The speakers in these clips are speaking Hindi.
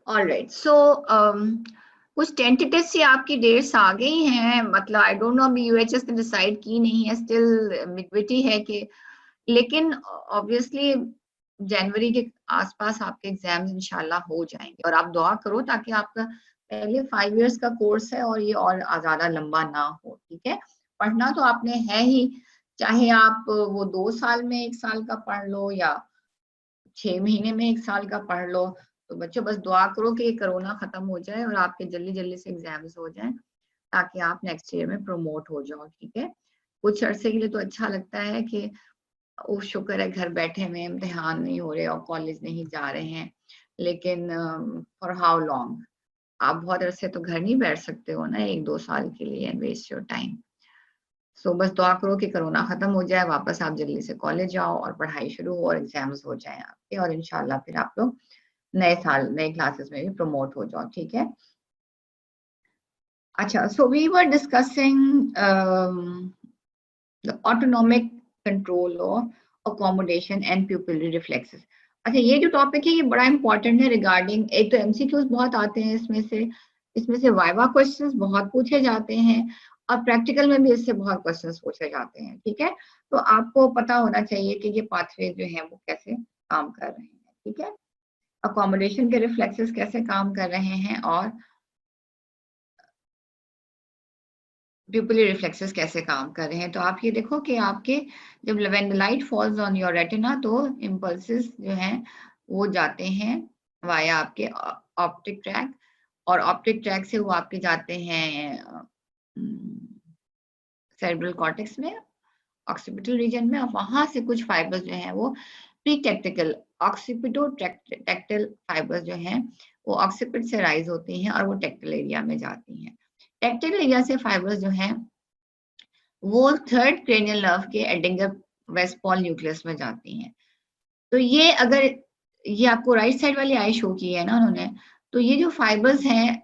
ऑलराइट, सो कुछ टेंटेटिव से आपकी डेट्स आ गई हैं, मतलब आई डोंट नो अभी यूएचएस ने डिसाइड की नहीं है, स्टिल मिडविटी है कि, लेकिन ऑब्वियसली जनवरी के आसपास आपके एग्जाम्स इंशाल्लाह हो जाएंगे। और आप दुआ करो ताकि आपका पहले 5 इयर्स का कोर्स है और ये और ज्यादा लंबा ना हो, ठीक है। पढ़ना तो आपने है ही, चाहे आप वो 2 साल में 1 साल का पढ़ लो या 6 महीने में 1 साल का पढ़ लो। तो बच्चों बस दुआ करो कि ये कोरोना खत्म हो जाए और आपके जल्दी जल्दी से एग्जाम्स हो जाएं ताकि आप नेक्स्ट ईयर में प्रमोट हो जाओ, ठीक है। कुछ अरसे के लिए तो अच्छा लगता है कि ओ शुक्र है घर बैठे में इम्तिहान नहीं हो रहे और कॉलेज नहीं जा रहे हैं, लेकिन फॉर हाउ लॉन्ग, आप बहुत अरसे तो घर नहीं बैठ सकते हो ना 1-2 साल के लिए एंड वेस्ट योर टाइम। सो बस दुआ करो कि कोरोना खत्म हो जाए, वापस आप जल्दी से कॉलेज जाओ और पढ़ाई शुरू हो और एग्जाम्स हो जाएं आपके, और इंशाल्लाह फिर आप लोग नए साल नए क्लासेस में भी प्रमोट हो जाओ, ठीक है। अच्छा, so we were discussing the autonomic control of accommodation and pupillary reflexes. अच्छा, ये जो टॉपिक है ये बड़ा इंपॉर्टेंट है रिगार्डिंग, एक तो एमसीक्यूज बहुत आते हैं इसमें से वाइवा क्वेश्चंस बहुत पूछे जाते हैं और प्रैक्टिकल में भी इससे बहुत क्वेश्चंस पूछे जाते हैं, ठीक है। तो आपको पता होना चाहिए कि ये पाथवे जो है वो कैसे काम कर रहे हैं, ठीक है। अकोमोडेशन के रिफ्लेक्सेस कैसे काम कर रहे हैं और प्यूपिलरी रिफ्लेक्सेस कैसे काम कर रहे हैं। तो आप ये देखो कि आपके जब when the light falls on your retina तो इम्पल्सेस जो हैं वो जाते हैं वाया आपके ऑप्टिक ट्रैक, और ऑप्टिक ट्रैक से वो आपके जाते हैं सेरेब्रल कॉर्टेक्स में, ऑक्सीपिटल रीजन में, और वहां से कुछ फाइबर्स जो हैं वो प्रीटेक्टिकल ऑक्सीपिटोटेक्टाइल फाइबर्स जो हैं वो ऑक्सीपिट से राइज होती हैं और वो टेक्टाइल एरिया में जाती हैं। टेक्टाइल एरिया से फाइबर्स जो हैं वो थर्ड क्रेनियल नर्व के एडिंगर वेस्पॉल न्यूक्लियस में जाती हैं। तो ये अगर ये आपको राइट साइड वाली आई शो की है ना उन्होंने, तो ये जो फाइबर्स हैं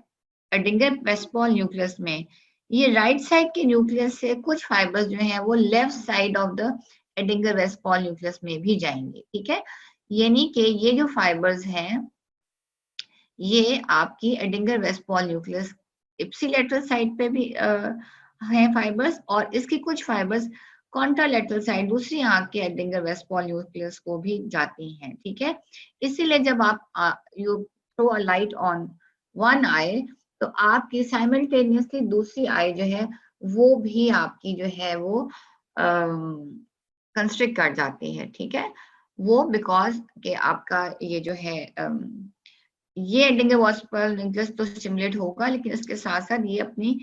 एडिंगर वेस्पॉल न्यूक्लियस में, ये राइट साइड के न्यूक्लियस से कुछ फाइबर्स जो हैं वो left side of the Edinger Westphal nucleus में भी जाएंगे, ठीक है। यानी कि ये जो फाइबर्स हैं ये आपकी एडिंगर वेस्पॉल न्यूक्लियस इप्सिलेटरल साइड पे भी हैं फाइबर्स, और इसकी कुछ फाइबर्स कॉन्ट्रालेटरल साइड दूसरी आंख के एडिंगर वेस्पॉल न्यूक्लियस को भी जाती हैं, ठीक है। इसीलिए जब आप you throw a light on one eye तो आपकी साइमल्टेनियसली दूसरी आई जो है वो भी आपकी जो है वो कंस्ट्रिक्ट कर जाती है, ठीक है। वो बिकॉज के आपका ये जो है ये एडिंगर वेस्पॉल न्यूक्लियस तो स्टिमुलेट होगा, लेकिन इसके साथ साथ ये अपनी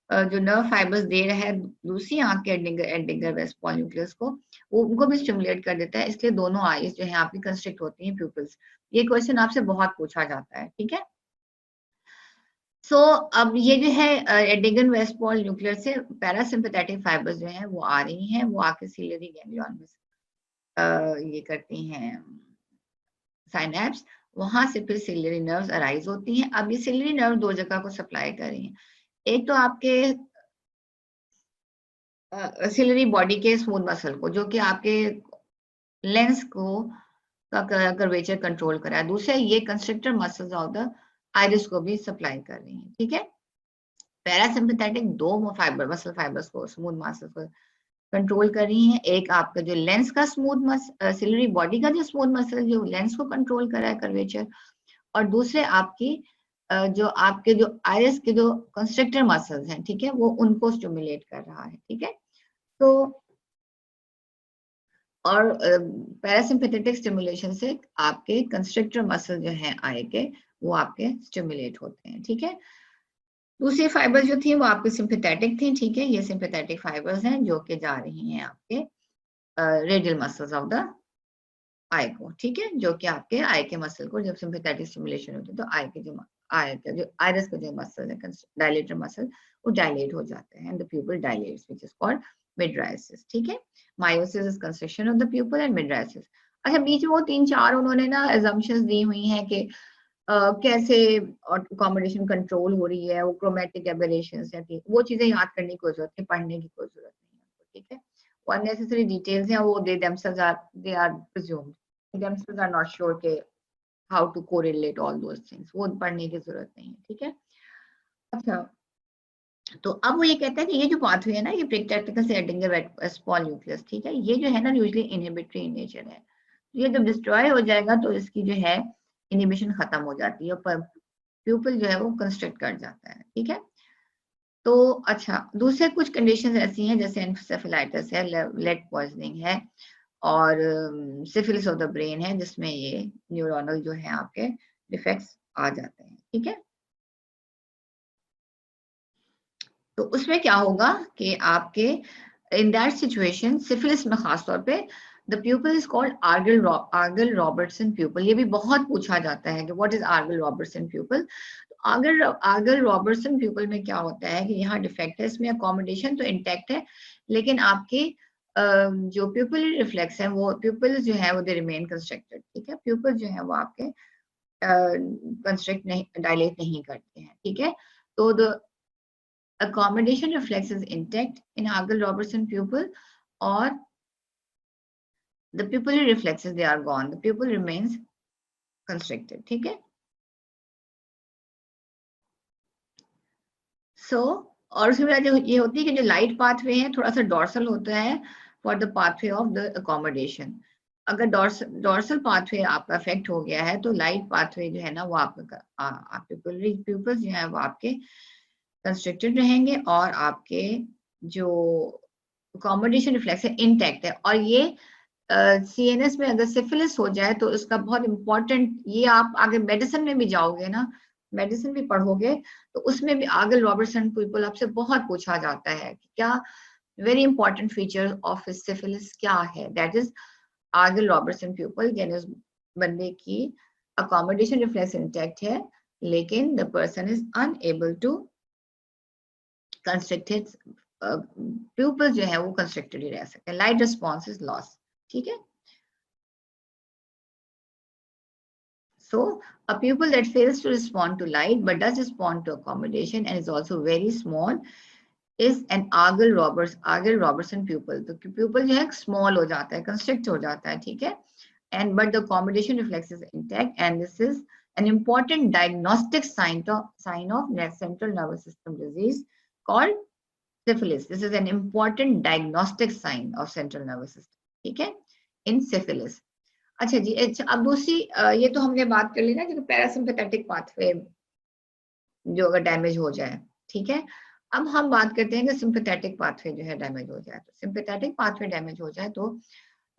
जो नर्व फाइबर्स दे रहा है दूसरी आंख के एडिंगर वेस्पॉल न्यूक्लियस को, वो उनको भी स्टिमुलेट कर देता है, इसलिए दोनों आईज जो है आपकी कंस्ट्रिक्ट होती हैं प्यूपिल्स। ये क्वेश्चन आपसे बहुत पूछा जाता है, ठीक है। सो अब ये जो है एडिंगर वेस्पॉल न्यूक्लियस से पैरासिम्पैथेटिक फाइबर्स जो हैं वो आ रही हैं, वो आके सिलियरी गैंग्लियन में ये करती हैं साइनेप्स, वहां से फिर सिलियरी नर्व्स अराइज होती हैं। अब ये सिलियरी नर्व दो जगह को सप्लाई कर रही हैं, एक तो आपके सिलियरी बॉडी के स्मूथ मसल को जो कि आपके लेंस को का कर्वेचर कंट्रोल करा है, दूसरा ये constrictor muscles of the iris को भी सप्लाई कर रही हैं, ठीक है। पैरासिम्पैथेटिक दो मसल फाइबर्स को स्मूथ मसल्स को कंट्रोल कर रही हैं, एक आपका जो लेंस का सिलियरी बॉडी का जो स्मूथ मसल जो लेंस को कंट्रोल कर रहा है कर्वेचर, और दूसरे आपकी जो आपके जो आइरिस के जो कंस्ट्रिक्टर मसल्स हैं, ठीक है, वो उनको स्टिमुलेट कर रहा है, ठीक है। तो और पैरासिम्पैथेटिक स्टिमुलेशन से आपके कंस्ट्रिक्टर मसल जो है आई के वो आपके स्टिमुलेट होते हैं, ठीक है। दूसरी फाइबर जो थी वो आपके सिंपैथेटिक थी, ठीक है। ये सिंपैथेटिक फाइबर्स हैं जो कि जा रही हैं आपके रेडियल मसल्स ऑफ द आई को, ठीक है, जो कि आपके आई के मसल को जब सिंपैथेटिक स्टिमुलेशन होती है तो आई के जो आइरिस के जो मसल है डायलेटर मसल वो डायलेट हो जाते हैं, the pupil dilates which is called mydriasis, ठीक है। Miosis is constriction of the pupil and mydriasis. अच्छा, बीच में वो 3-4 उन्होंने ना assumptions दी हुई हैं कि कैसे अकोमोडेशन कंट्रोल हो रही है, वो क्रोमेटिक एबरेशंस है, वो चीजें याद करने की कोई जरूरत नहीं, पढ़ने की कोई जरूरत नहीं है, ठीक है। वो अननेसेसरी डिटेल्स हैं, वो they themselves are presumed, themselves are not sure के how to correlate all those things, वो पढ़ने की जरूरत नहीं है, ठीक है। अच्छा, तो अब वो ये कहता है कि ये जो पाथवे है ना, ये प्रीटैक्टिकल से एडिंग स्मॉल न्यूक्लियस, ठीक है, ये जो है ना यूजुअली इनहिबिटरी इन नेचर है। ये जब डिस्ट्रॉय हो जाएगा तो इसकी जो है इनहिबिशन खत्म हो जाती है, पर प्यूपल जो है वो कंस्ट्रक्ट कर जाता है, ठीक है। तो अच्छा, दूसरे कुछ कंडीशंस ऐसी हैं जैसे एन्सेफेलाइटिस है, लेड पॉइजनिंग है, और सिफिलिस ऑफ द ब्रेन है, जिसमें ये न्यूरोनल जो है आपके डिफेक्ट्स आ जाते हैं, ठीक है। तो उसमें क्या होगा कि आपके इन दैट सिचुएशन, सिफिलिस में खासतौर पे, the pupil is called Argyll Robertson pupil. ये भी बहुत पूछा जाता है कि what is Argyll Robertson pupil. Argyll Robertson pupil में क्या होता है कि यहाँ डिफेक्ट है, इसमें अकोमोडेशन तो इंटैक्ट है, लेकिन आपके जो प्यूपल रिफ्लेक्स है, वो प्यूपल जो है वो दे रिमेन कंस्ट्रक्टेड, ठीक है। प्यूपल जो है वो आपके कंस्ट्रक्ट नहीं, डायलेट नहीं करते हैं, ठीक है। तो the accommodation reflex is intact in Argel-Robertson pupil, or the pupillary reflexes, they are gone, the pupil remains constricted, ठीक है। So, और उसमें ये होती है कि जो लाइट पाथवे है थोड़ा सा डॉर्सल होता है for the pathway of the accommodation. अगर डॉर्सल पाथवे आपका अफेक्ट हो गया है तो लाइट पाथवे जो है ना वो आपका प्यूपल्स जो है वो आपके कंस्ट्रिक्टेड रहेंगे, और आपके जो अकोमोडेशन रिफ्लेक्स है इंटैक्ट है। और ये सीएनएस में अगर सिफिलिस हो जाए तो इसका बहुत इंपॉर्टेंट, ये आप आगे मेडिसिन में भी जाओगे ना, मेडिसिन भी पढ़ोगे, तो उसमें भी आर्गल रॉबर्टसन पीपल आपसे बहुत पूछा जाता है कि क्या very important feature of syphilis क्या है, that is Argyll Robertson pupil. यानी उस बंदे की अकोमोडेशन रिफ्लेक्स इंटैक्ट है, लेकिन the person is unable to constructed, pupil जो है वो कंस्ट्रक्टेड ही रह सकते हैं, लाइट रिस्पॉन्स इज लॉस, ठीक है। So a pupil that fails to respond to light but does respond to accommodation and is also very small is an Argel-Robertson pupil। तो pupil जो है small हो जाता है, constrict हो जाता है, ठीक है, and but the accommodation reflex is intact, and this is an important diagnostic sign of central nervous system disease called syphilis. This is an important diagnostic sign of central nervous system, ठीक है, in syphilis। अच्छा जी, अच्छा, अब दूसरी ये तो हमने बात कर ली ना कि पैरासिम्पैथेटिक पाथवे जो अगर डैमेज हो जाए, ठीक है। अब हम बात करते हैं कि सिंपैथेटिक पाथवे जो है डैमेज हो जाए। तो सिंपैथेटिक पाथवे डैमेज हो जाए तो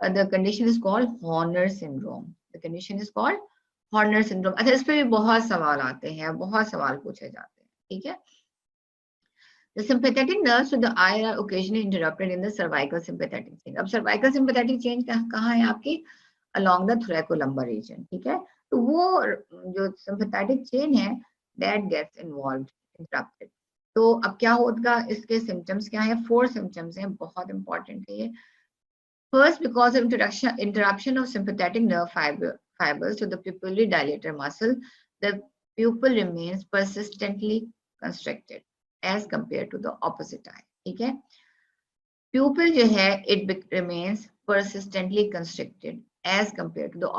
the condition is called Horner syndrome. The condition is called Horner syndrome. अच्छा, इस पे भी बहुत सवाल आते हैं, बहुत सवाल पूछे जाते हैं, ठीक है। The sympathetic nerves to the eye are occasionally interrupted in the cervical sympathetic chain। अब cervical sympathetic chain कहाँ है आपकी? Along the thoracolumbar region, ठीक है। तो वो जो sympathetic chain है that gets involved, interrupted। तो अब क्या होगा, इसके symptoms क्या है? 4 symptoms हैं, बहुत important है ये। First, because of interruption of sympathetic nerve fibers to the pupillary dilator muscle, the pupil remains persistently constricted as compared to the opposite eye, ठीक है। Pupil जो है it remains persistently constricted as compared to the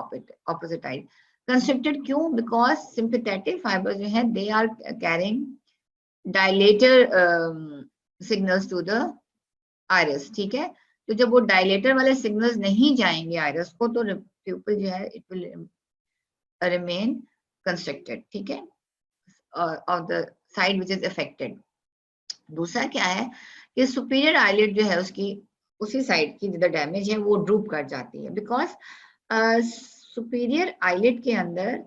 opposite eye। Constricted क्यों? Because sympathetic fibers जो है they are carrying dilator signals to the iris, ठीक है। तो जब वो डायलेटर वाले सिग्नल्स नहीं जाएंगे आयरस को, तो प्यूपल जो है इट विल रिमेन कंस्ट्रक्टेड, ठीक है, of the side which is affected. दूसरा क्या है कि सुपीरियर आईलिड जो है उसकी उसी साइड की जिधर डैमेज है वो ड्रूप कर जाती है, बिकॉज सुपीरियर आईलिड के अंदर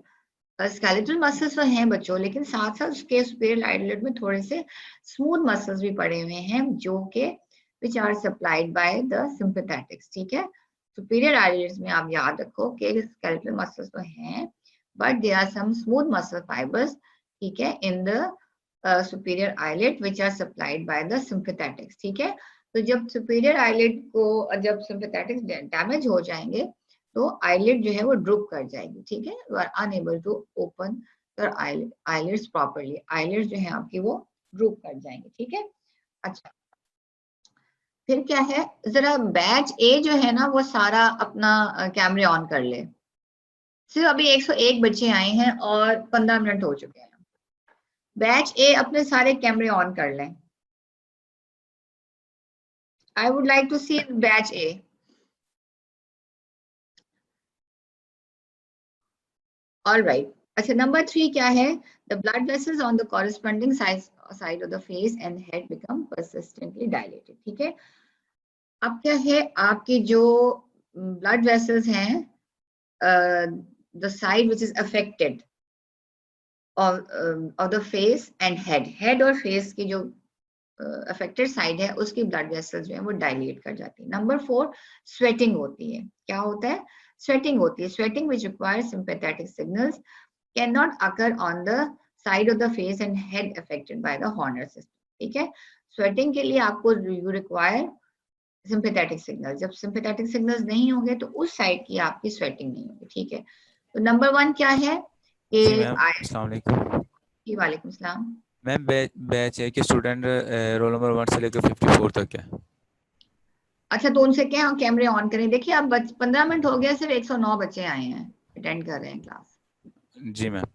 स्केलेटल मसल्स तो हैं बच्चों, लेकिन साथ साथ उसके सुपीरियर आईलिड में थोड़े से स्मूथ मसल्स भी पड़े हुए हैं जो कि which are supplied by the sympathetics, ठीक है। superior eyelids में आप याद रखो कि skeletal muscles तो हैं, but there are some smooth muscle fibers, ठीक है, in the superior eyelid which are supplied by the sympathetics, ठीक है। तो जब superior eyelid को जब sympathetics डैमेज हो जाएंगे तो eyelid जो है वो ड्रूप कर जाएगी, ठीक है। you are unable to open your eyelids properly, eyelids जो है आपकी वो ड्रूप कर जाएंगे, ठीक है। अच्छा, फिर क्या है, जरा बैच ए जो है ना वो सारा अपना कैमरे ऑन कर ले, सिर्फ अभी 101 बच्चे आए हैं और 15 मिनट हो चुके हैं। बैच ए अपने सारे कैमरे ऑन कर लें। I would like to see batch A. All right. अच्छा, नंबर 3 क्या है? The blood vessels on the corresponding side of the face and head become persistently dilated. ठीक है, अब क्या है, आपके जो ब्लड वेसल्स हैं, the side which is affected of the face and head और फेस की जो अफेक्टेड साइड है उसकी ब्लड वेसल्स जो है वो डायलेट कर जाती है। नंबर 4, स्वेटिंग होती है। क्या होता है? स्वेटिंग होती है। Sweating which requires sympathetic signals can not occur on the side of the face and head affected by the Horner system. ठीक है, स्वेटिंग के लिए आपको यू रिक्वायर सिंपैथेटिक सिग्नल। जब सिंपैथेटिक सिग्नल्स नहीं होंगे तो उस साइड की आपकी स्वेटिंग नहीं होगी। ठीक है, तो नंबर 1 क्या है कि जी मैम, अस्सलाम वालेकुम। वालेकुम सलाम। मैम बैच ए के स्टूडेंट रोल नंबर 1 से लेकर 54 तक है। अच्छा, तो उनसे क्या कैमरे ऑन करें? देखिए अब 15 मिनट हो गया, सिर्फ 109 बच्चे आए हैं, अटेंड कर रहे हैं क्लास। जी मैम।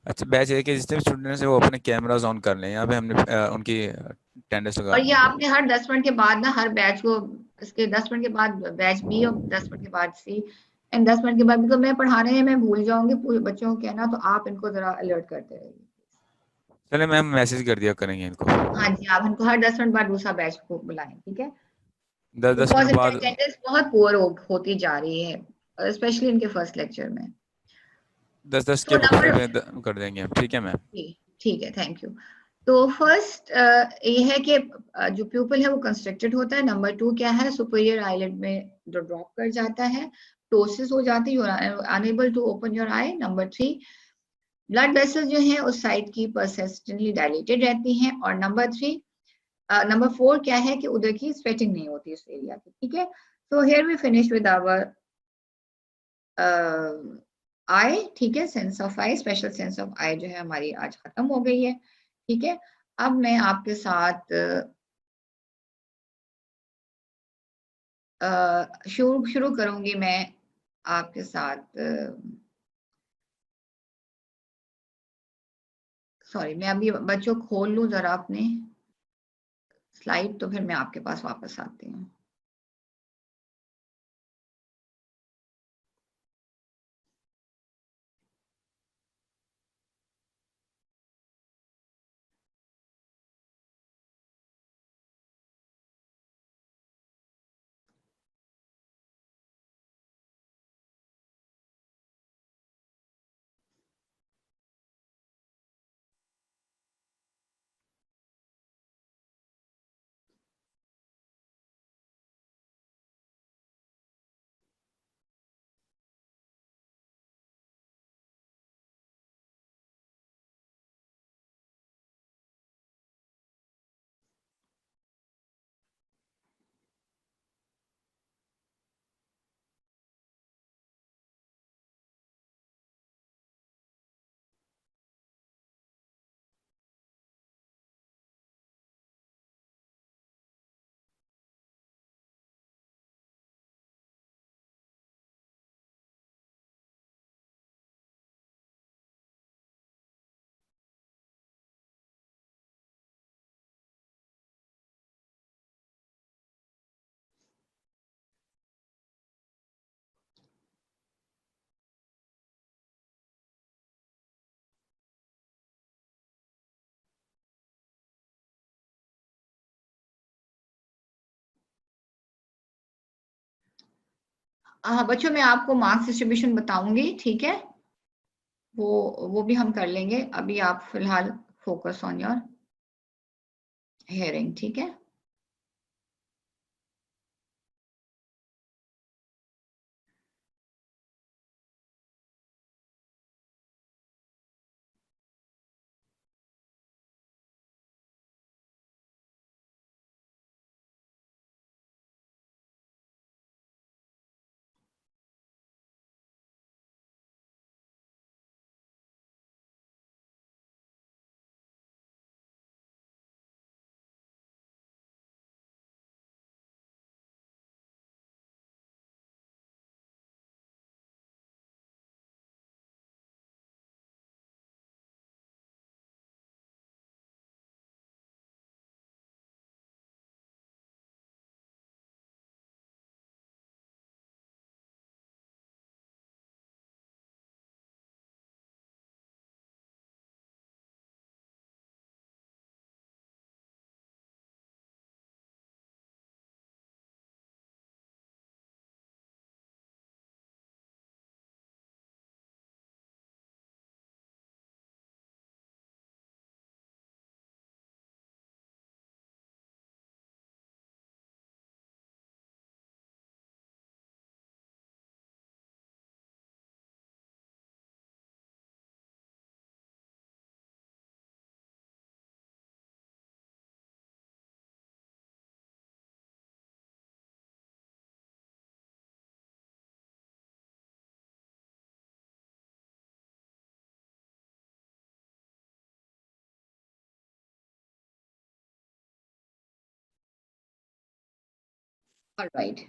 अच्छा, बैच ए के जितने भी स्टूडेंट्स हैं वो अपने कैमराज ऑन कर लें। यहाँ पे हमने उनकी अटेंडेंस लगा और दी ये है। आपने हर 10 मिनट के बाद ना, हर बैच को, इसके 10 मिनट के बाद बैच बी और 10 मिनट के बाद सी एंड 10 मिनट के बाद, मतलब मैं पढ़ाने में मैं भूल जाऊंगी पूरे बच्चों को कहना, तो आप इनको जरा अलर्ट करते रहिए। चले मैम, मैसेज कर दिया करेंगे इनको। हाँ जी, आप इनको हर 10 मिनट बाद दूसरा बैच को बुलाएं। ठीक है, 10-10 मिनट बिकॉज इनका बाद। अटेंडेंस बहुत पुअर होती जा रही है, स्पेशली इनके फर्स्ट लेक्चर में। 10-10 के तो वक्फे नंबर, में कर देंगे हम। ठीक है मैम। ठीक है, थैंक यू। तो फर्स्ट ये है कि जो प्यूपल है वो कंस्ट्रक्टेड होता है। नंबर 2 क्या है? सुपीरियर आईलिड में जो ड्रॉप कर जाता है, टोसिस हो जाती है, unable to open your eye. Number 3, blood vessels जो है उस साइड की परसिस्टेंटली डायलेटेड रहती हैं। और नंबर 4 क्या है कि उधर की स्वेटिंग नहीं होती उस एरिया की। ठीक है, so here we finish with our eye. ठीक है, sense of eye, special sense of eye जो है हमारी आज खत्म हो गई है। ठीक है, अब मैं आपके साथ शुरू शुरू करूंगी मैं आपके साथ। सॉरी, मैं अभी बच्चों खोल लूं जरा अपने स्लाइड, तो फिर मैं आपके पास वापस आती हूँ। हाँ बच्चों, मैं आपको मार्क्स डिस्ट्रीब्यूशन बताऊंगी। ठीक है, वो भी हम कर लेंगे। अभी आप फिलहाल फोकस ऑन योर हेयरिंग। ठीक है। ऑलराइट,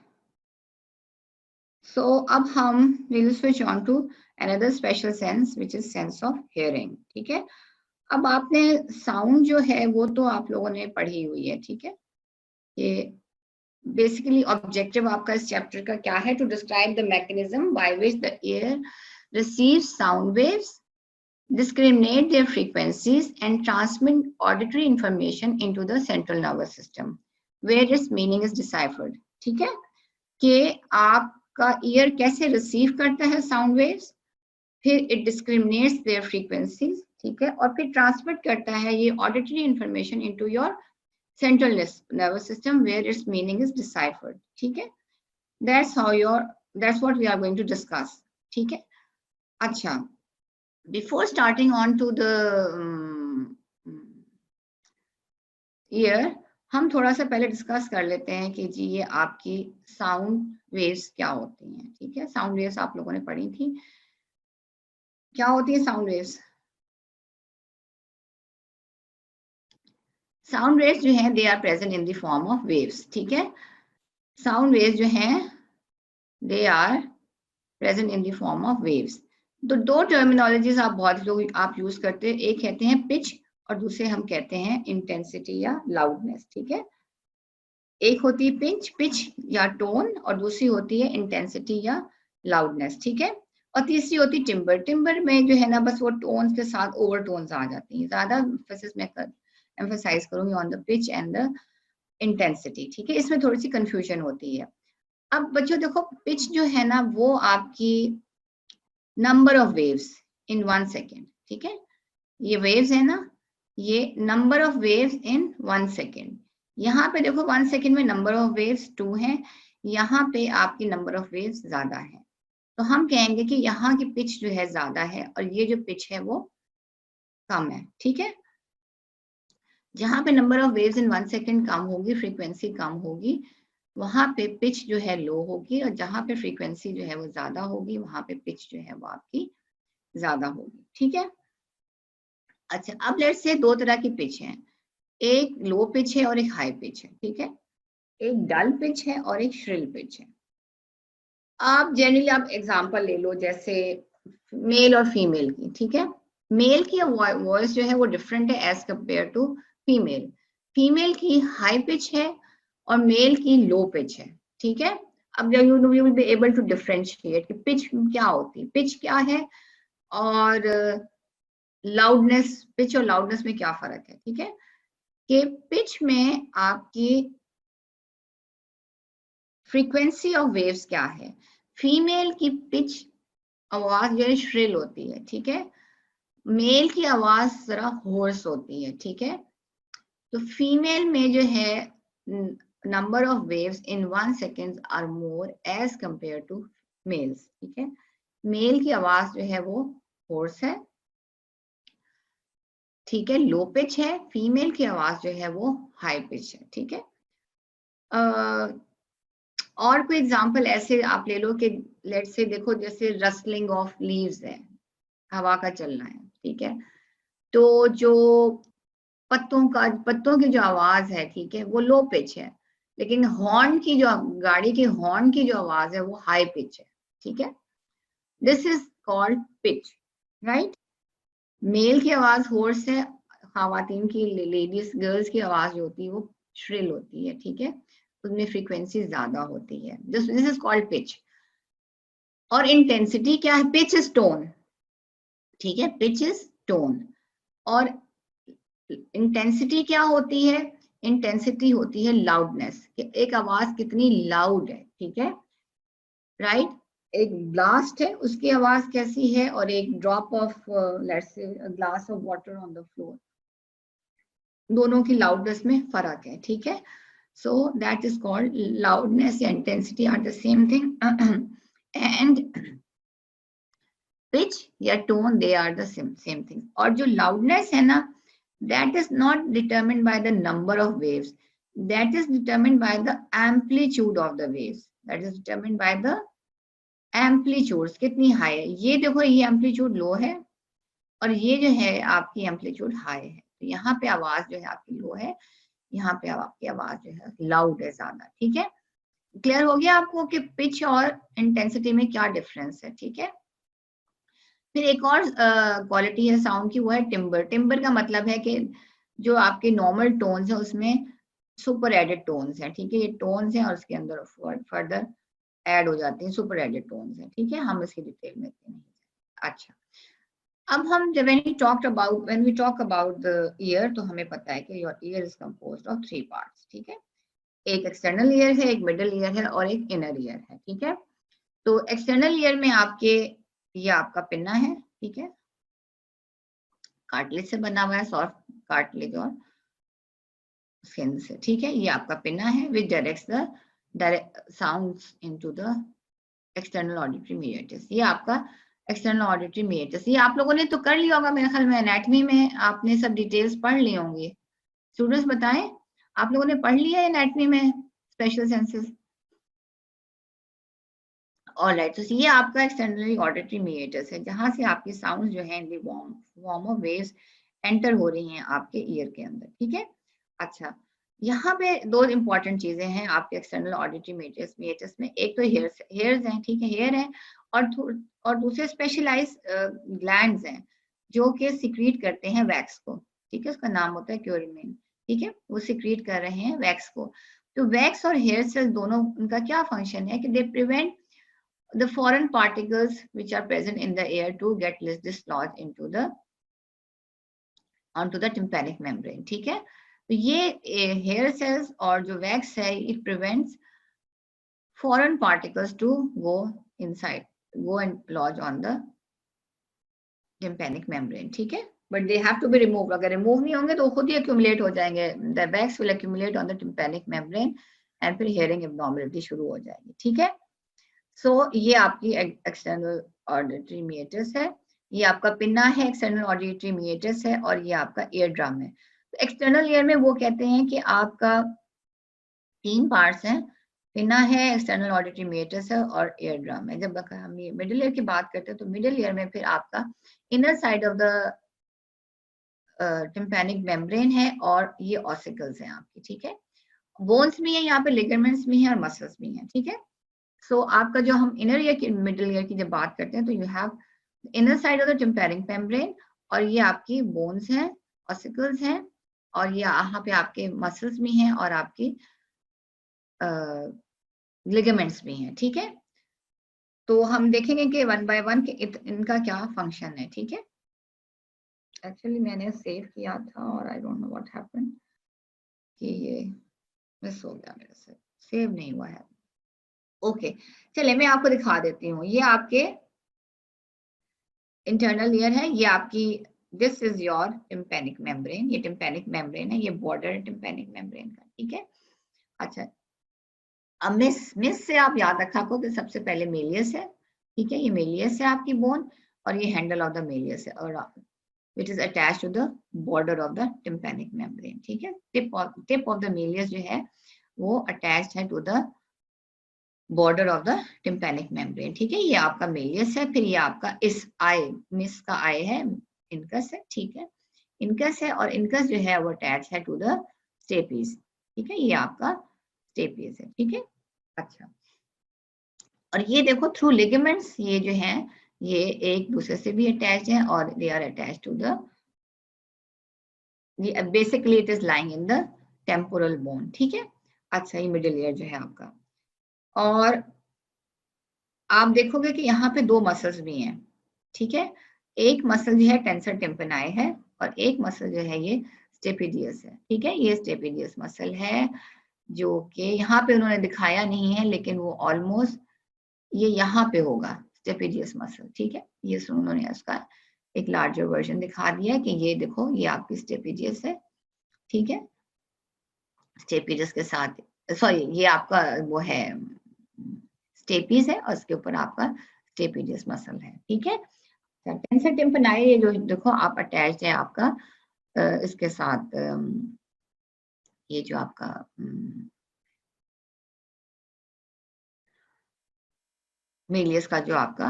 सो अब हम will switch on to another special sense which is sense of hearing. ठीक है, अब आपने साउंड जो है वो तो आप लोगों ने पढ़ी हुई है। ठीक है, ये बेसिकली ऑब्जेक्टिव आपका इस चैप्टर का क्या है? To describe the mechanism by which the ear receives sound waves, discriminate their frequencies and transmit auditory information into the central nervous system where its meaning is deciphered। ठीक है, कि आपका ईयर कैसे रिसीव करता है साउंड वेव्स, फिर इट डिस्क्रिमिनेट्स देयर फ्रीक्वेंसीज, ठीक है, और फिर ट्रांसमिट करता है ये auditory information into your central nervous system where its meaning is deciphered. ठीक है, that's what we are going to discuss. ठीक है, अच्छा, before starting on to the ear, हम थोड़ा सा पहले डिस्कस कर लेते हैं कि जी ये आपकी साउंड वेव्स क्या होती हैं। ठीक है, साउंड वेव्स आप लोगों ने पढ़ी थी, क्या होती है साउंड वेव्स? साउंड वेव्स जो हैं they are present in the form of waves. ठीक है, साउंड वेव्स जो हैं they are present in the form of waves. तो दो टर्मिनोलॉजीज आप बहुत लोग आप यूज करते हैं, एक कहते हैं पिच और दूसरे हम कहते हैं इंटेंसिटी या लाउडनेस। ठीक है, एक होती है पिच या टोन और दूसरी होती है इंटेंसिटी या लाउडनेस। ठीक है, और तीसरी होती टिम्बर। टिम्बर में जो है ना बस वो टोन्स के साथ ओवर टोन्स आ जाती हैं। ज्यादा एम्फसाइज करूंगी on the pitch and the intensity. ठीक है, इसमें थोड़ी सी कंफ्यूजन होती है। अब बच्चों देखो, पिच जो है ना वो आपकी number of waves in 1 second. ठीक है, ये वेव्स है ना, ये number of waves in 1 second. यहाँ पे देखो 1 सेकेंड में नंबर ऑफ वेव्स 2 है, यहाँ पे आपकी नंबर ऑफ वेव्स ज्यादा है, तो हम कहेंगे कि यहाँ की पिच जो है ज्यादा है और ये जो पिच है वो कम है। ठीक है, जहाँ पे number of waves in 1 second कम होगी, फ्रीक्वेंसी कम होगी, वहां पे पिच जो है लो होगी, और जहाँ पे फ्रीक्वेंसी जो है वो ज्यादा होगी वहां पे पिच जो है वो आपकी ज्यादा होगी। ठीक है, अच्छा, अब लेट्स से दो तरह की पिच है, एक लो पिच है और एक हाई पिच है। ठीक है, एक डल पिच है और एक श्रिल पिच है। आप जनरली आप एग्जांपल ले लो जैसे मेल और फीमेल की। ठीक है, मेल की वॉइस जो है वो डिफरेंट है as compare to female. Female की हाई पिच है और मेल की लो पिच है। ठीक है, अब you will be able to differentiate कि पिच क्या होती है, पिच क्या है और लाउडनेस, पिच और लाउडनेस में क्या फर्क है। ठीक है, कि पिच में आपकी फ्रीक्वेंसी ऑफ वेव्स क्या है, फीमेल की पिच आवाज जो है श्रिल होती है। ठीक है, मेल की आवाज जरा होर्स होती है। ठीक है, तो फीमेल में जो है number of waves in 1 second are more as compare to males. ठीक है, मेल की आवाज जो है वो होर्स है, ठीक है, लो पिच है, फीमेल की आवाज जो है वो हाई पिच है। ठीक है, और कोई एग्जांपल ऐसे आप ले लो कि लेट्स से देखो जैसे रस्लिंग ऑफ लीव्स है, हवा का चलना है। ठीक है, तो जो पत्तों की जो आवाज है, ठीक है, वो लो पिच है, लेकिन हॉर्न की जो गाड़ी के हॉर्न की जो आवाज है वो हाई पिच है। ठीक है, this is called pitch, right. Male की आवाज होर्स है, खावातीन की लेडीज गर्ल्स की आवाज जो होती है वो श्रिल होती है। ठीक है, उसमें फ्रीक्वेंसी ज्यादा होती है, दिस इज कॉल्ड पिच। और इंटेंसिटी क्या है? Pitch is tone. ठीक है, पिच इज टोन। और इंटेंसिटी क्या होती है? इंटेंसिटी होती है लाउडनेस, कि एक आवाज कितनी लाउड है। ठीक है, राइट, एक ब्लास्ट है उसकी आवाज कैसी है और एक drop of let's say glass of water on the floor, दोनों की लाउडनेस में फर्क है। ठीक है, so that is called loudness and intensity are the same thing and pitch या tone they are the same thing। और जो loudness है ना, that is not determined by the number of waves, that is determined by the amplitude of the waves, that is determined by the amplitudes, कितनी हाई है। ये देखो ये एम्पलीट्यूड लो है और ये जो है आपकी एम्पलीट्यूड हाई है, तो यहाँ पे आवाज जो है आपकी लो है, यहाँ पे आपकी आवाज जो है लाउड है ज्यादा। ठीक है, क्लियर हो गया आपको कि पिच और इंटेंसिटी में क्या डिफरेंस है, ठीक है। फिर एक और क्वालिटी है साउंड की, वो है टिम्बर। टिम्बर का मतलब है कि जो आपके नॉर्मल टोन्स है उसमें सुपर एडेड टोन्स हैं, ठीक है। ये टोन्स हैं और उसके अंदर फर्दर ऐड हो जाते हैं सुपर एडेड टोन्स हैं, ठीक है। हम इसकी डिटेल में नहीं। अच्छा, अब हम जब when we talk about the ear, तो हमें पता है कि your ear is composed of 3 parts, ठीक है। एक एक्सटर्नल ईयर है, एक मिडिल ईयर है और एक इनर ईयर है, ठीक है। तो एक्सटर्नल ईयर में आपके ये आपका पिन्ना है, ठीक है, कार्टिलेज से बना हुआ है, सॉफ्ट कार्टिलेज और स्किन से, ठीक है। ये आपका पिन्ना है which directs the direct sounds into the external auditory mediators. ये आपका एक्सटर्नल ऑडिटरी मीडिएटर्स, ये आप लोगों ने तो कर लिया होगा मेरे ख्याल में, एनाटॉमी में आपने सब डिटेल्स पढ़ ली होंगी। स्टूडेंट्स बताएं, आप लोगों ने पढ़ लिया है एनाटॉमी में स्पेशल सेंसेस? ऑलराइट, तो ये आपका एक्सटर्नली ऑडिटरी मीडिएटर्स है, जहां से आपकी साउंड जो है in form of waves enter हो रही हैं आपके ईयर के अंदर, ठीक है। अच्छा, यहाँ पे दो इंपॉर्टेंट चीजें हैं आपके एक्सटर्नल ऑडिटरी मीडिएटर्स में। एक तो हेयर्स हैं, ठीक है, हेयर है, और दूसरे स्पेशलाइज ग्लैंड्स हैं जो कि सिक्रीट करते हैं वैक्स को, ठीक है। उसका नाम होता है क्यूरिमिन, ठीक है। वो सिक्रीट कर रहे हैं वैक्स को। तो वैक्स और हेयर सेल्स दोनों, उनका क्या फंक्शन है कि they prevent the foreign particles which are present in the air to get dislodged onto the tympanic membrane, ठीक है। तो ये हेयर सेल्स और जो वैक्स है, it prevents foreign particles to go inside, go and lodge on the tympanic membrane, ठीक है। But they have to be removed. अगर remove नहीं होंगे तो खुद ही accumulate हो जाएंगे, the wax will accumulate on the tympanic membrane and फिर hearing abnormality शुरू हो जाएगी, ठीक है। सो ये आपकी एक्सटर्नल ऑडिटरी मीडिएटर्स है, ये आपका पिन्ना है, एक्सटर्नल ऑडिटरी मीडिएटर्स है, और ये आपका ईयर ड्रम है। तो एक्सटर्नल ईयर में वो कहते हैं कि आपका 3 पार्ट्स हैं, पिन्ना है, एक्सटर्नल ऑडिटरी मीडिएटर्स है और ईयर ड्रम है। जब हम ये मिडिल ईयर की बात करते हैं तो मिडिल ईयर में फिर आपका inner side of the tympanic membrane है और ये ऑसिकल्स हैं आपकी, ठीक है। बोन्स भी है यहाँ पे, लिगामेंट्स भी हैं और मसल्स भी हैं, ठीक है। सो आपका जो हम इनर ईयर की मिडिल ईयर की जब बात करते हैं तो you have inner side of the tympanic membrane, और ये आपकी बोन्स हैं, ऑसिकल्स हैं, और ये यहाँ पे आपके मसल्स भी हैं और आपकी लिगामेंट्स भी हैं, ठीक है। तो हम देखेंगे कि वन बाय वन कि इनका क्या फंक्शन है, ठीक है। एक्चुअली मैंने सेव किया था और I don't know what happened कि ये मिस हो गया मेरे से, सेव नहीं हुआ है। ओके, चलिए मैं आपको दिखा देती हूँ। ये आपके इंटरनल ईयर है, ये आपकी this is your tympanic membrane, ये टिम्पैनिक मेम्ब्रेन है, ये बॉर्डर है टिम्पैनिक मेम्ब्रेन का, ठीक है। अच्छा, अब मिस से आप याद रखा को कि सबसे पहले मेलियस है, ठीक है, ये मेलियस है आपकी बोन, और ये हैंडल ऑफ द मेलियस है, और which is attached to the border of the tympanic membrane, ठीक है। टिप ऑफ द मेलियस जो है वो अटैच्ड है to the border of the tympanic membrane, ठीक है। ये आपका मेलियस है। फिर ये आपका इस आई, मिस का आई है, इनकस है, ठीक है, इनकस है, और इनकस जो है वो अटैच है टू द स्टेपीज, ठीक है, ये आपका स्टेपीज है, ठीक है। अच्छा, और ये देखो थ्रू लिगामेंट्स ये जो है ये एक दूसरे से भी अटैच है और they are attach to the, basically it is lying in the temporal bone, ठीक है। अच्छा, ये मिडिल ईयर जो है आपका, और आप देखोगे कि यहाँ पे 2 मसल्स भी हैं, ठीक है। एक मसल जो है टेंसर टिम्पनाई है और एक मसल जो है ये स्टेपिडियस है, ठीक है। ये स्टेपिडियस मसल है जो कि यहाँ पे उन्होंने दिखाया नहीं है, लेकिन वो ऑलमोस्ट ये यहाँ पे होगा स्टेपिडियस मसल, ठीक है। ये उन्होंने उसका एक लार्जर वर्जन दिखा दिया कि ये देखो ये आपकी स्टेपिडियस है, ठीक है। स्टेपिडियस के साथ, सॉरी, ये आपका वो है स्टेपीज है और उसके ऊपर आपका स्टेपिडियस मसल है, ठीक है। टेंसर टिम्पनाई ये जो देखो आप अटैच्ड है आपका इसके साथ, ये जो आपका मेलियस का जो आपका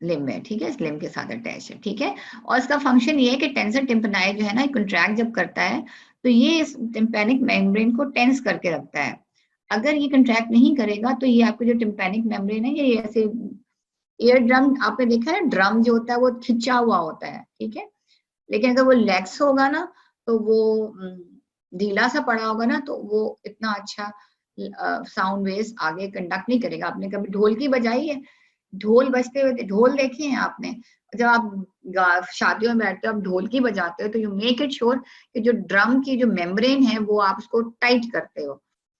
लिम्ब है, ठीक है, इस लिम्ब के साथ अटैच है, ठीक है। और इसका फंक्शन ये है कि टेंसर टिम्पनाई जो है ना, कंट्रैक्ट जब करता है तो ये इस टिम्पैनिक मेम्ब्रेन को टेंस करके रखता है, अगर ये कंट्रैक्ट नहीं करेगा तो ये आपके जो टिम्पैनिक मेम्ब्रेन है ये ऐसे, एयर ड्रम आपने देखा है, ड्रम जो होता है वो खिंचा हुआ होता है, ठीक है। लेकिन अगर वो लेग्स होगा ना तो वो ढीला सा पड़ा होगा ना तो वो इतना अच्छा साउंड वेव्स आगे कंडक्ट नहीं करेगा। आपने कभी ढोल की बजाई है, ढोल बजते हुए ढोल देखे हैं आपने? जब आप शादियों में बैठते हो, आप ढोल की बजाते हो तो यू मेक इट श्योर कि जो ड्रम की जो मेम्ब्रेन है वो आप उसको टाइट करते हो,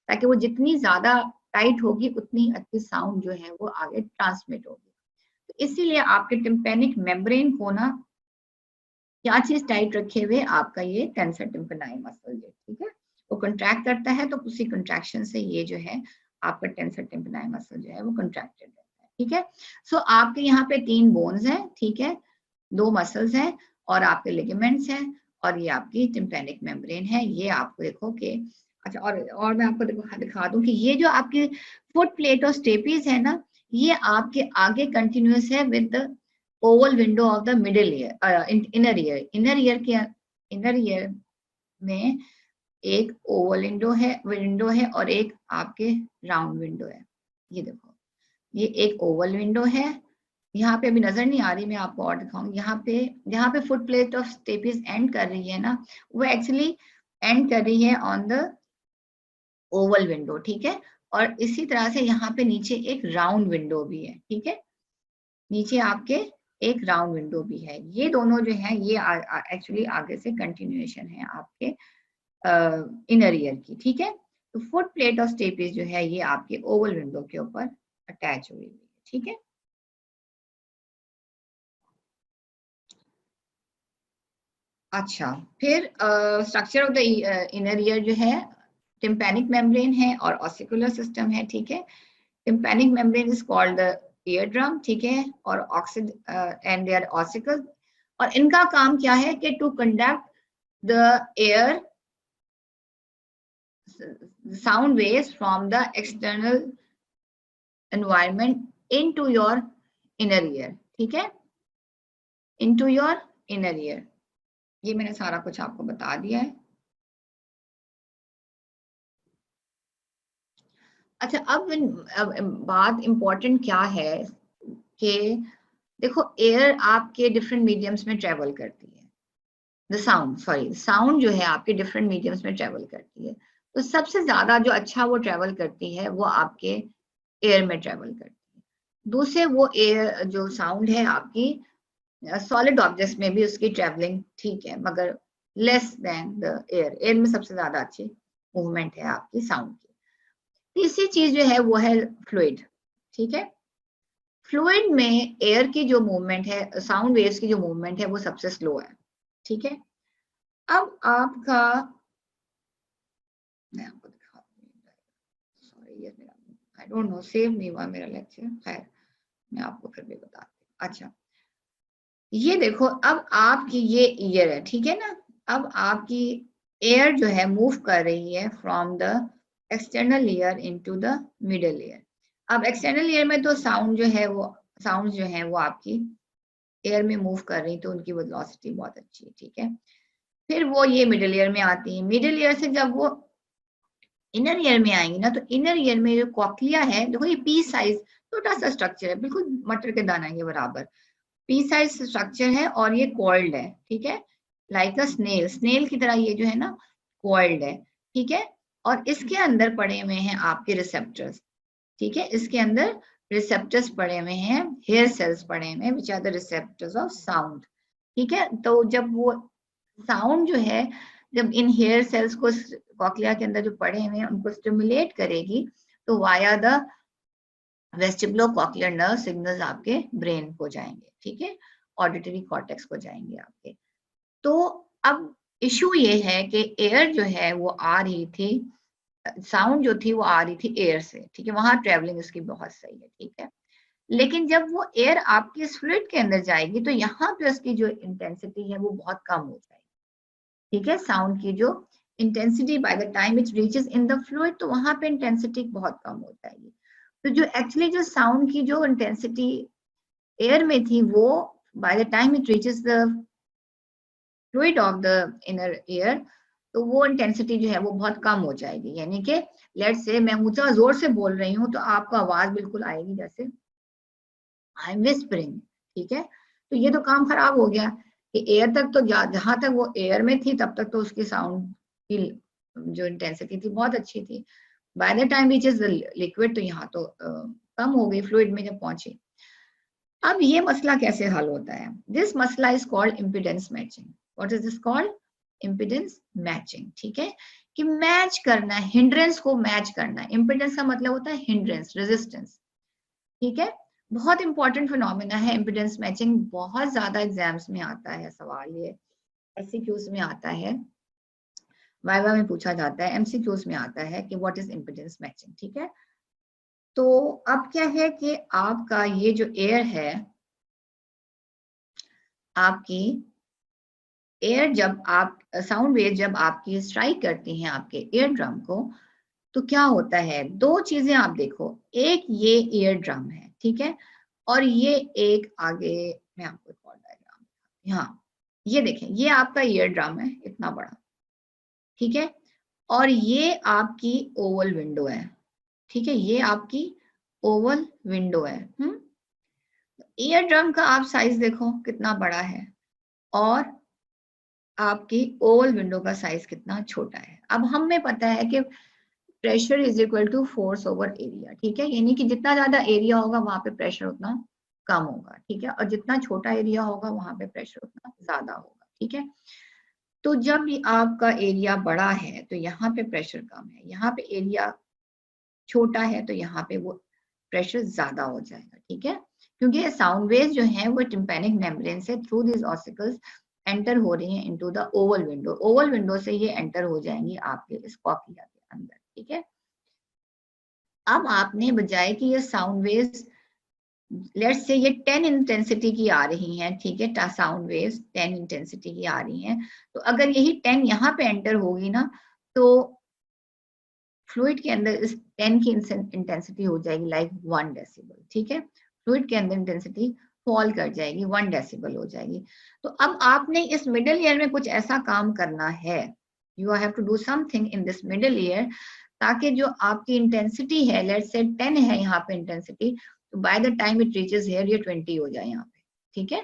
ताकि वो जितनी ज्यादा टाइट होगी उतनी अच्छी साउंड जो है वो आगे ट्रांसमिट होगी। तो इसीलिए आपके टिम्पैनिक मेम्ब्रेन को ना क्या चीज टाइट रखे हुए, आपका ये टेंसर टिम्पेनाई मसल है, ठीक है। वो कंट्रैक्ट करता है तो उसी कंट्रैक्शन से ये जो है आपका टेंसर टिम्पेनाई मसल जो है वो कंट्रैक्टेड रहता है, ठीक है। सो आपके यहाँ पे 3 बोन्स हैं, ठीक है, 2 मसल्स हैं और आपके लिगामेंट्स हैं और ये आपकी टिम्पेनिक मेम्ब्रेन है। ये आपको देखो कि अच्छा, और मैं आपको दिखा दूं कि ये जो आपकी फुट प्लेट और स्टेपीज है ना, ये आपके आगे कंटिन्यूस है with the oval window of the middle ear, inner ear. Inner ear में एक ओवल विंडो है और एक आपके राउंड विंडो है। ये देखो, ये एक ओवल विंडो है, यहाँ पे अभी नजर नहीं आ रही, मैं आपको और दिखाऊंगी। यहाँ पे foot plate of stapes end कर रही है ना, वो एक्चुअली एंड कर रही है ऑन द ओवल विंडो, ठीक है। और इसी तरह से यहाँ पे नीचे एक राउंड विंडो भी है, ठीक है, नीचे आपके एक राउंड विंडो भी है। ये दोनों जो है ये एक्चुअली आगे से कंटिन्यूएशन है आपके इनर ईयर की, ठीक है। तो फुट प्लेट और स्टेपीज जो है ये आपके ओवल विंडो के ऊपर अटैच हुई है, ठीक है। अच्छा, फिर structure of the inner ear जो है, टिम्पैनिक मेम्ब्रेन है और ऑसिकुलर सिस्टम है, ठीक है। Tympanic membrane is called the ear drum, ठीक है, और ऑक्सिड एंड देयर ऑसिकल्स। और इनका काम क्या है कि to conduct the air sound waves from the external environment into your inner ear, ठीक है, इनटू योर इनर ईयर। ये मैंने सारा कुछ आपको बता दिया है। अच्छा, अब बात इंपॉर्टेंट क्या है कि देखो, एयर आपके डिफरेंट मीडियम्स में ट्रेवल करती है, साउंड जो है आपके डिफरेंट मीडियम्स में ट्रेवल करती है। तो सबसे ज्यादा जो अच्छा वो ट्रेवल करती है वो आपके एयर में ट्रेवल करती है। दूसरे वो एयर जो साउंड है आपकी सॉलिड ऑब्जेक्ट्स में भी उसकी ट्रेवलिंग ठीक है, मगर less than the air. Air में सबसे ज्यादा अच्छी मूवमेंट है आपकी साउंड की। तीसरी चीज जो है वो है फ्लूइड, ठीक है। फ्लूइड में एयर की जो मूवमेंट है, साउंड वेव्स की जो मूवमेंट है वो सबसे स्लो है, ठीक है। अब आपका, मैं आपको दिखाती हूँ, सॉरी ये मेरा आई डोंट नो सेव नहीं हुआ मेरा लेक्चर, खैर मैं आपको फिर भी बताती हूँ। अच्छा, ये देखो, अब आपकी ये ईयर है, ठीक है ना। अब आपकी एयर जो है मूव कर रही है from the external ear into the middle ear. अब एक्सटर्नल ईयर में तो साउंड जो है वो आपकी एयर में मूव कर रही, तो उनकी वेलोसिटी बहुत अच्छी है, ठीक है। फिर वो ये मिडिल ईयर में आती है, मिडिल ईयर से जब वो इनर ईयर में आएंगी ना, तो इनर ईयर में जो कॉक्लिया है, देखो ये पी साइज छोटा सा स्ट्रक्चर है, बिल्कुल मटर के दाना के बराबर पी साइज स्ट्रक्चर है और ये कॉइल्ड है, ठीक है, लाइक अ स्नेल की तरह ये जो है ना कॉइल्ड है, ठीक है। और इसके अंदर पड़े हुए हैं आपके रिसेप्टर्स, ठीक है, इसके अंदर रिसेप्टर्स पड़े हुए हैं, हेयर सेल्स पड़े हुए हैं which are the receptors of sound, ठीक है। तो जब वो साउंड जो है, जब इन हेयर सेल्स को कॉक्लिया के अंदर जो पड़े हुए हैं उनको स्टिमुलेट करेगी, तो via the vestibulocochlear nerve signals आपके ब्रेन को जाएंगे, ठीक है, ऑडिटरी कॉर्टेक्स को जाएंगे आपके। तो अब इशू ये है कि एयर जो है वो आ रही थी, साउंड जो थी वो आ रही थी एयर से, ठीक है, वहां ट्रेवलिंग इसकी बहुत सही है, ठीक है। लेकिन जब वो एयर आपकी फ्लूइड के अंदर जाएगी तो यहाँ पे उसकी जो इंटेंसिटी है वो बहुत कम हो जाएगी, ठीक है। साउंड की जो intensity by the time it reaches in the fluid, तो वहां पे इंटेंसिटी बहुत कम हो जाएगी। तो जो एक्चुअली जो साउंड की जो इंटेंसिटी एयर में थी, वो by the time it reaches the fluid of the inner ear, तो वो इंटेंसिटी जो है वो बहुत कम हो जाएगी। यानी कि लेट्स से मैं ऊंचा जोर से बोल रही हूँ तो आपको आवाज बिल्कुल आएगी जैसे आई एम विस्परिंग, ठीक है। तो ये तो काम खराब हो गया कि एयर तक तो जहां तक वो एयर में थी तब तक तो उसकी साउंड की जो इंटेंसिटी थी बहुत अच्छी थी। By the time which is liquid तो यहाँ तो कम हो गई फ्लूइड में जब पहुंची। अब ये मसला कैसे हल होता है? दिस मसला is called impedance matching. What is this called? Impedance matching, ठीक है। कि मैच करना, हिंड्रेंस को मैच करना। इम्पिडेंस का मतलब होता है हिंड्रेंस, रेजिस्टेंस, ठीक है। बहुत इंपॉर्टेंट फिनोमेना है इम्पिडेंस मैचिंग। बहुत ज्यादा एग्जाम्स में आता है सवाल, ये एमसीक्यूज में आता है, वाइवा में पूछा जाता है, एमसीक्यूज में आता है कि व्हाट इज इम्पिडेंस मैचिंग, ठीक है। तो अब क्या है कि आपका ये जो एयर है, आपकी एयर जब आप साउंड वेव जब आपकी स्ट्राइक करती हैं आपके ईयर ड्रम को, तो क्या होता है? दो चीजें आप देखो, एक ये ईयर ड्रम है, ठीक है, और ये एक आगे मैं आपको एक और डायग्राम, यहाँ ये देखें, ये आपका ईयर ड्रम है इतना बड़ा, ठीक है, और ये आपकी ओवल विंडो है, ठीक है, ये आपकी ओवल विंडो है। ईयर ड्रम का आप साइज देखो कितना बड़ा है और आपकी ओवल विंडो का साइज कितना छोटा है। अब हमें पता है कि pressure is equal to force over area, ठीक है, यानी कि जितना ज्यादा एरिया होगा वहां पे प्रेशर उतना कम होगा, ठीक है, और जितना छोटा एरिया होगा वहां पे प्रेशर उतना ज्यादा होगा, ठीक है। तो जब भी आपका एरिया बड़ा है तो यहाँ पे प्रेशर कम है, यहाँ पे एरिया छोटा है तो यहाँ पे वो प्रेशर ज्यादा हो जाएगा, ठीक है, क्योंकि साउंड वेव्स जो है वो टिम्पैनिक मेम्ब्रेन से थ्रू दिस ऑसिकल्स एंटर हो रही हैं into the oval window. Oval window से ये एंटर हो जाएंगी आपके इस कॉक्लिया के अंदर, ठीक है। अब आपने बजाय कि ये साउंड वेव्स लेट्स से ये 10 इंटेंसिटी की आ रही हैं, ठीक है, साउंड वेव्स 10 इंटेंसिटी की आ रही हैं, तो अगर यही 10 यहाँ पे एंटर होगी ना तो फ्लूइड के अंदर इस 10 की इंटेंसिटी हो जाएगी लाइक 1 डेसिबल, ठीक है। फ्लूइड के अंदर इंटेंसिटी फॉल कर जाएगी, 1 डेसिबल हो जाएगी। तो अब आपने इस मिडिल ईयर में कुछ ऐसा काम करना है, you have to do something in this middle ear, ताकि जो आपकी इंटेंसिटी है, लेट्स से 10 है यहाँ पे इंटेंसिटी, तो by the time it reaches here ये 20 हो जाए यहाँ पे, ठीक है।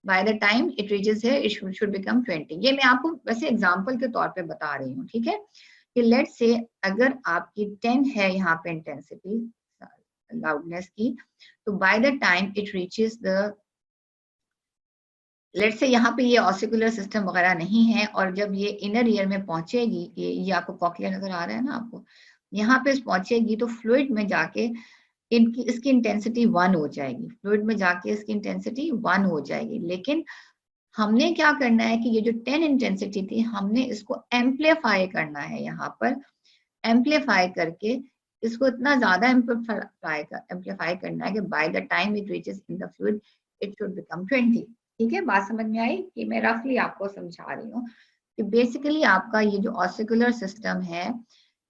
By the time it reaches here it should become 20। ये मैं आपको वैसे एग्जांपल के तौर पे बता रही हूँ, ठीक है, कि लेट्स से अगर आपकी 10 है यहाँ पे इंटेंसिटी लाउडनेस की, तो by the time it reaches the, let's say यहाँ पे ये ऑसिकुलर सिस्टम वगैरह नहीं है, और जब ये इनर ईयर में पहुंचेगी, ये आपको कॉक्लिया नजर आ रहा है ना आपको, यहाँ पे पहुंचेगी तो फ्लूइड में जाके इसकी इंटेंसिटी 1 हो जाएगी, फ्लूइड में जाके इसकी इंटेंसिटी 1 हो जाएगी। लेकिन हमने क्या करना है कि ये जो 10 इंटेंसिटी थी हमने इसको एम्पलीफाई करना है, यहाँ पर एम्पलीफाई करके इसको इतना ज्यादा एम्पलीफाई करना है कि by the time it reaches in the fluid it should become 20, ठीक है। बात समझ में आई? कि मैं रफली आपको समझा रही हूँ कि बेसिकली आपका ये जो ऑसिकुलर सिस्टम है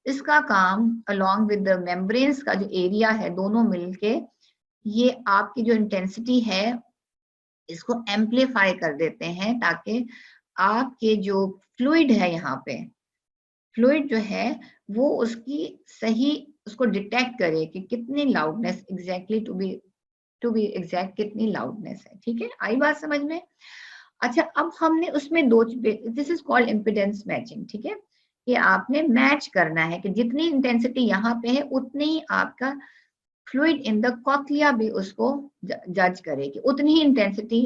इसका काम अलोंग विद द मेम्ब्रेन्स का जो एरिया है दोनों मिलके ये आपकी जो इंटेंसिटी है इसको एम्पलीफाई कर देते हैं, ताकि आपके जो फ्लूइड है यहाँ पे, फ्लूइड जो है वो उसकी सही उसको डिटेक्ट करे कि कितनी loudness exactly to be exact कितनी लाउडनेस है, ठीक है। आई बात समझ में? अच्छा, अब हमने उसमें दो, this is called impedance matching, ठीक है, कि आपने मैच करना है कि जितनी इंटेंसिटी यहाँ पे है उतनी ही आपका फ्लूइड इन द कॉक्लिया भी उसको जज करे कि उतनी ही इंटेंसिटी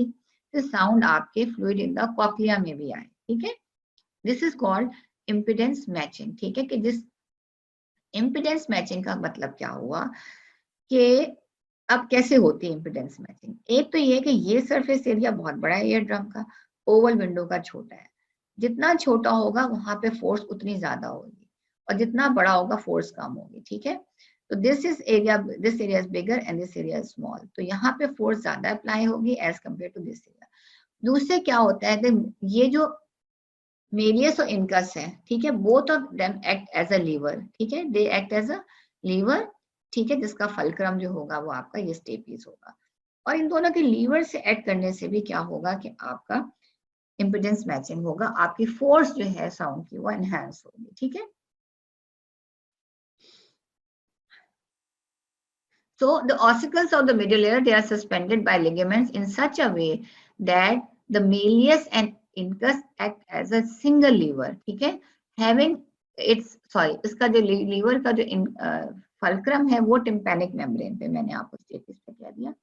से साउंड आपके फ्लूइड इन द कॉक्लिया में भी आए, ठीक है। This is called impedance matching, ठीक है। कि जिस इम्पिडेंस मैचिंग का मतलब क्या हुआ कि अब कैसे होती है इम्पिडेंस मैचिंग? एक तो ये कि ये सरफेस एरिया बहुत बड़ा है ईयर ड्रम का, ओवल विंडो का छोटा है, जितना छोटा होगा वहां पे फोर्स उतनी ज्यादा होगी और जितना बड़ा होगा फोर्स कम होगी, ठीक है। तो this area is bigger and this area is small, तो यहाँ पे फोर्स ज्यादा अप्लाई होगी as compare to this area. दूसरे क्या होता है कि ये जो मेरियस और इनकस है, ठीक है, both of them act as a lever, ठीक है, they act as a lever, ठीक है, जिसका फलक्रम जो होगा वो आपका ये स्टेपीज होगा। और इन दोनों के लीवर से एक्ट करने से भी क्या होगा कि आपका इम्पिडेंस मैचिंग होगा, आपकी फोर्स जो है साउंड की वो एनहांस होगी, ठीक है। So the ossicles of the middle ear, they are suspended by ligaments in such a way that the malleus and incus act as a single lever, ठीक है, having its इसका जो लीवर का जो फल्क्रम है वो टिम्पैनिक मेम्ब्रेन पे, मैंने आपको स्टेपिस पे कह दिया।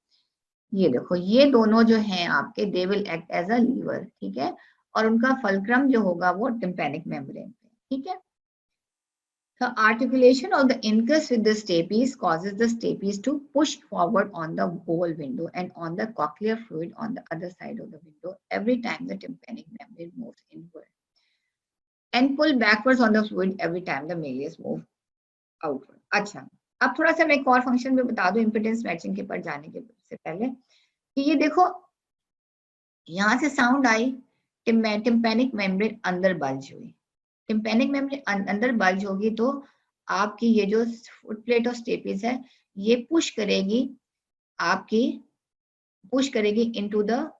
ये देखो ये दोनों जो हैं आपके they will act as a lever, ठीक है, और उनका फल्क्रम जो होगा वो टिम्पैनिक मेम्ब्रेन पे, ठीक है। The articulation of the incus with the stapes causes the stapes to push forward on the oval window and on the cochlear fluid on the other side of the window every time the tympanic membrane moves inward, and pull backwards on the fluid every time the malleus move outward. अच्छा, अब थोड़ा सा मैं एक और फंक्शन भी बता दूं इम्पिडेंस मैचिंग के पर जाने के से पहले कि ये देखो यहाँ से साउंड आई, टिम्पैनिक मेम्ब्रेन अंदर बल्ज हुई, टिम्पैनिक मेम्ब्रेन अंदर बल्ज होगी तो आपकी ये जो फुट प्लेट ऑफ स्टेपिस है ये पुश करेगी इनटू द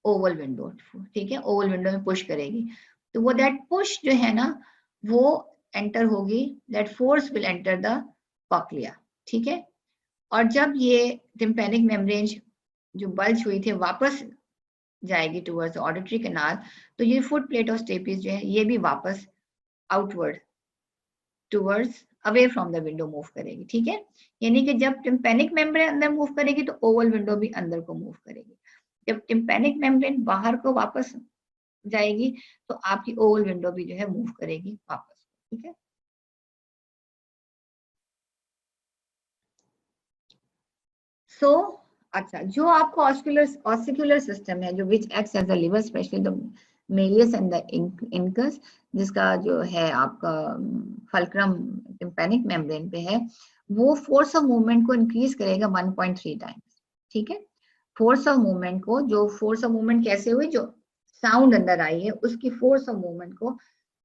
ओवल विंडो, ठीक है, ओवल विंडो में पुश करेगी, तो वो दैट पुश जो है ना वो एंटर होगी, that force will enter the cochlea, ठीक है। और जब ये टिम्पैनिक मेम्ब्रेन जो बल्ज हुई थी वापस जाएगी टुवर्ड्स ऑडिटरी कैनाल, तो ये फुट प्लेट ऑफ स्टेपिस जो है ये भी वापस outward towards away from the window move करेगी, ठीक है। यानी कि जब टिम्पैनिक मेम्ब्रेन अंदर मूव करेगी तो ओवल विंडो भी अंदर को मूव करेगी, जब टिम्पैनिक मेम्ब्रेन बाहर को वापस जाएगी तो आपकी ओवल विंडो भी जो है मूव करेगी वापस, ठीक है। सो अच्छा, जो आपको ऑस्टिकुलर सिस्टम है जो which acts as a lever, specially the malleus and the incus, जिसका जो है आपका फल्क्रम टिम्पैनिक मेम्ब्रेन पे है, वो फोर्स ऑफ मूवमेंट को इंक्रीज करेगा 1.3 टाइम्स, ठीक है। फोर्स ऑफ मूवमेंट को, जो फोर्स ऑफ मूवमेंट कैसे हुई, जो साउंड अंदर आई है उसकी फोर्स ऑफ मूवमेंट को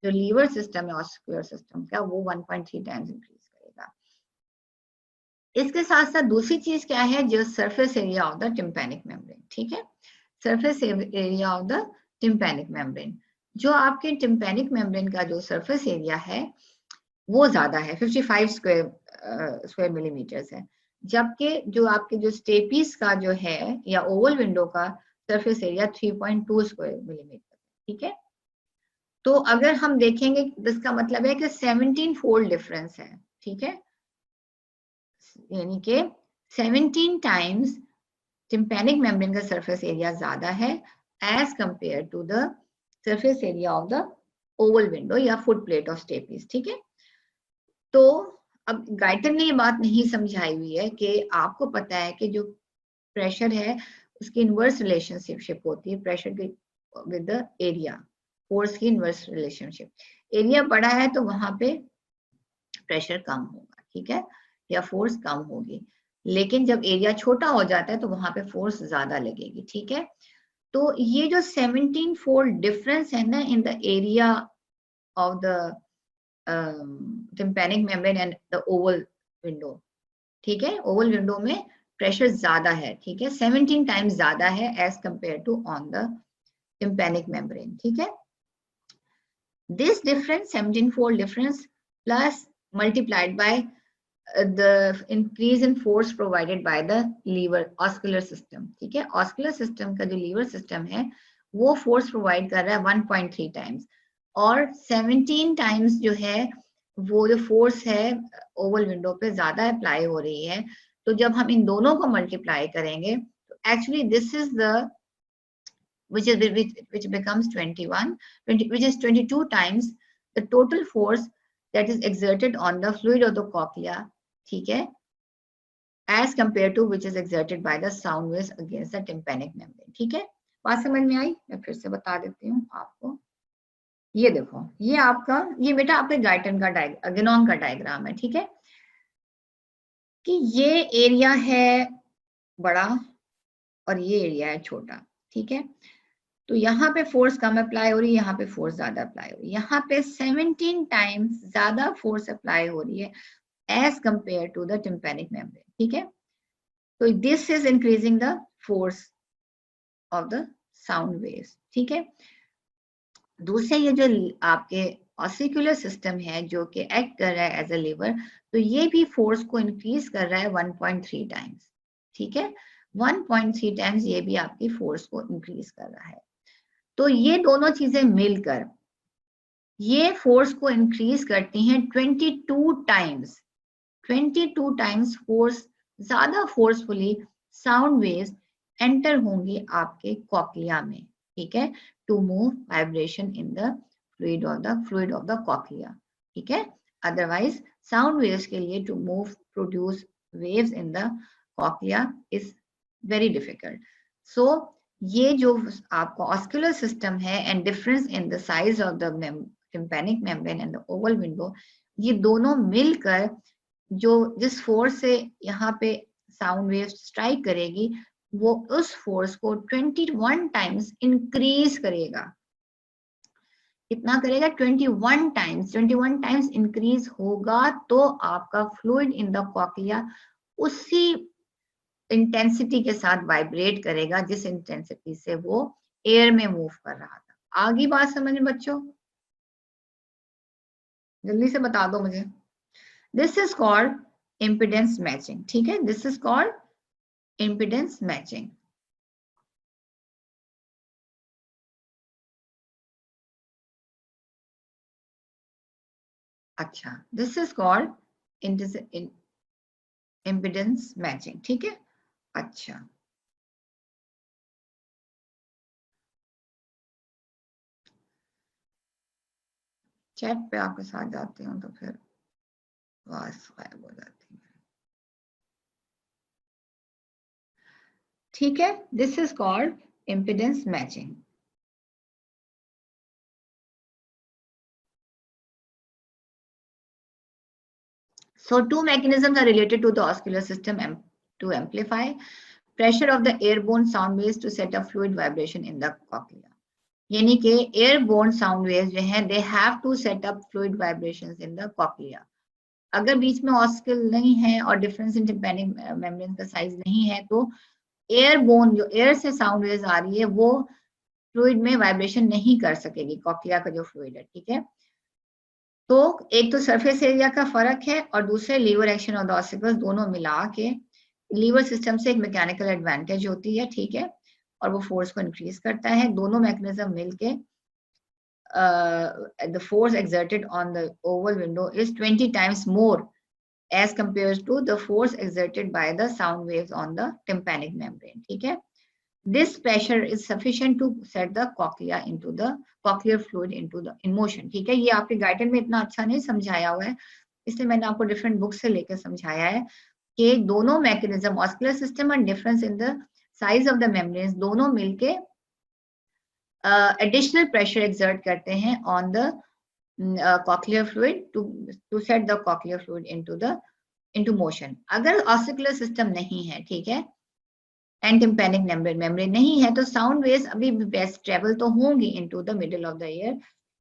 जो लीवर सिस्टम है ऑस्टिकुलर सिस्टम का वो 1.3 टाइम्स इंक्रीज करेगा। इसके साथ साथ दूसरी चीज क्या है, जो surface area of the tympanic membrane, ठीक है, surface area of the tympanic membrane, जो आपके टिम्पैनिक मेम्ब्रेन का जो सरफेस एरिया है वो ज्यादा है, 55 स्क्वायर मिलीमीटर्स है, जबकि जो आपके जो स्टेपीज का जो है या ओवल विंडो का सरफेस एरिया 3.2 स्क्वायर मिलीमीटर, ठीक है। तो अगर हम देखेंगे इसका मतलब है कि 17 फोल्ड डिफरेंस है, ठीक है, यानी कि 17 टाइम्स टिम्पैनिक मेम्ब्रेन का सरफेस एरिया ज्यादा है as compare to the surface area of the oval window या फुट प्लेट ऑफ स्टेपीज, ठीक है। तो अब गाइटन ने ये बात नहीं समझाई हुई है कि आपको पता है कि जो प्रेशर है उसकी इनवर्स रिलेशनशिप होती है प्रेशर के विद द एरिया, फोर्स की इनवर्स रिलेशनशिप, एरिया बड़ा है तो वहां पे प्रेशर कम होगा, ठीक है, या फोर्स कम होगी, लेकिन जब एरिया छोटा हो जाता है तो वहां पे फोर्स ज्यादा लगेगी, ठीक है। तो ये जो 17 फोल्ड डिफरेंस है ना in the area of the tympanic membrane and the oval window, ठीक है, ओवल विंडो में प्रेशर ज्यादा है, ठीक है, 17 टाइम्स ज्यादा है as compare to on the tympanic membrane, ठीक है। This difference 17 fold difference plus multiplied by the increase in force provided by the lever oscular system, ठीक है, oscular system का जो लीवर सिस्टम है वो फोर्स प्रोवाइड कर रहा है 1.3 टाइम्स, और 17 टाइम्स जो है वो जो फोर्स है ओवल विंडो पे ज्यादा अप्लाई हो रही है, तो जब हम इन दोनों को मल्टीप्लाई करेंगे तो actually this is the which becomes 20, which is 22 times the total force that is exerted on the fluid of the cochlea, ठीक है, as compared to which is exerted by the sound waves against the tympanic membrane, ठीक है। बात समझ में आई? मैं फिर से बता देती हूँ आपको, ये देखो ये आपका, ये बेटा आपके गाइटन का गेनॉन का डायग्राम है, ठीक है, कि ये एरिया है बड़ा और ये एरिया है छोटा, ठीक है। तो यहाँ पे फोर्स कम अप्लाई हो रही है, यहाँ पे फोर्स ज्यादा अप्लाई हो रही है, यहाँ पे 17 टाइम्स ज्यादा फोर्स अप्लाई हो रही है as compare to the tympanic membrane, ठीक है। तो this is increasing the force of the sound waves, ठीक है। दूसरे ये जो आपके ऑसिकुलर सिस्टम है जो कि एक्ट कर रहा है एज अ लीवर, तो ये भी फोर्स को इंक्रीज कर रहा है 1.3 टाइम्स, ठीक है। 1.3 टाइम्स ये भी आपकी फोर्स को इंक्रीज कर रहा है। तो ये दोनों चीजें मिलकर ये फोर्स को इंक्रीज करती हैं 22 टाइम्स। 22 टाइम्स फोर्स, ज्यादा फोर्सफुली साउंड वेव्स एंटर होंगी आपके कॉक्लिया में, ठीक है, to move vibration in the fluid of the cochlea, ठीक है। अदरवाइज साउंड वेव्स के लिए to move produce waves in the cochlea is very difficult. So ये जो आपका ऑस्कुलर सिस्टम है and difference in the size of the tympanic membrane and the oval window, ये दोनों मिलकर जो जिस फोर्स से यहाँ पे साउंड वेव स्ट्राइक करेगी वो उस फोर्स को 21 टाइम्स इंक्रीज करेगा। कितना करेगा? 21 टाइम्स। 21 टाइम्स इंक्रीज होगा तो आपका फ्लूइड इन द कॉक्लिया उसी इंटेंसिटी के साथ वाइब्रेट करेगा जिस इंटेंसिटी से वो एयर में मूव कर रहा था। आगे बात समझ में बच्चों? जल्दी से बता दो मुझे। This is called impedance matching, ठीक है, this is called impedance matching. अच्छा, this is called impedance matching, ठीक है। अच्छा, चैट पे आपके साथ जाती हूँ तो फिर आवाज गायब हो जाती है, ठीक है। This is called impedance matching. So two mechanisms are related to the oscular system to amplify pressure of the airborne sound waves to set up fluid vibration in the cochlea. यानी कि airborne sound waves जो हैं they have to set up fluid vibrations in the cochlea. अगर बीच में ऑस्किल नहीं है और डिफरेंस इन टिम्पैनिक मेम्ब्रेन का साइज नहीं है तो एयरबोर्न जो एयर से साउंड वेव्स आ रही है वो फ्लूइड में वाइब्रेशन नहीं कर सकेगी, कॉक्लिया का जो फ्लूइड है, ठीक है। तो एक तो सरफेस एरिया का फर्क है और दूसरे lever action of the ossicles, दोनों मिला के लीवर सिस्टम से एक मैकेनिकल एडवांटेज होती है, ठीक है, और वो फोर्स को इंक्रीज करता है। दोनों मैकेनिज्म मिलके the force exerted on the oval window is 20 times more as compared to the force exerted by the sound waves on the tympanic membrane, ठीक है। This pressure is sufficient to set the cochlea into the cochlear fluid into the in motion, ठीक है। ये आपके गाइडेंस में इतना अच्छा नहीं समझाया हुआ है, इसलिए मैंने आपको डिफरेंट बुक से लेकर समझाया है कि दोनों mechanism ossicular system and difference in the size of the membranes दोनों मिलके एडिशनल प्रेशर एक्सर्ट करते हैं on the cochlear fluid to set the cochlear fluid into motion. अगर ऑस्कुलर सिस्टम नहीं है, ठीक है, एंड टिम्पैनिक मेम्ब्रेन नहीं है तो साउंड वेव्स अभी भी बेस्ट ट्रेवल तो होंगी into the middle of the year,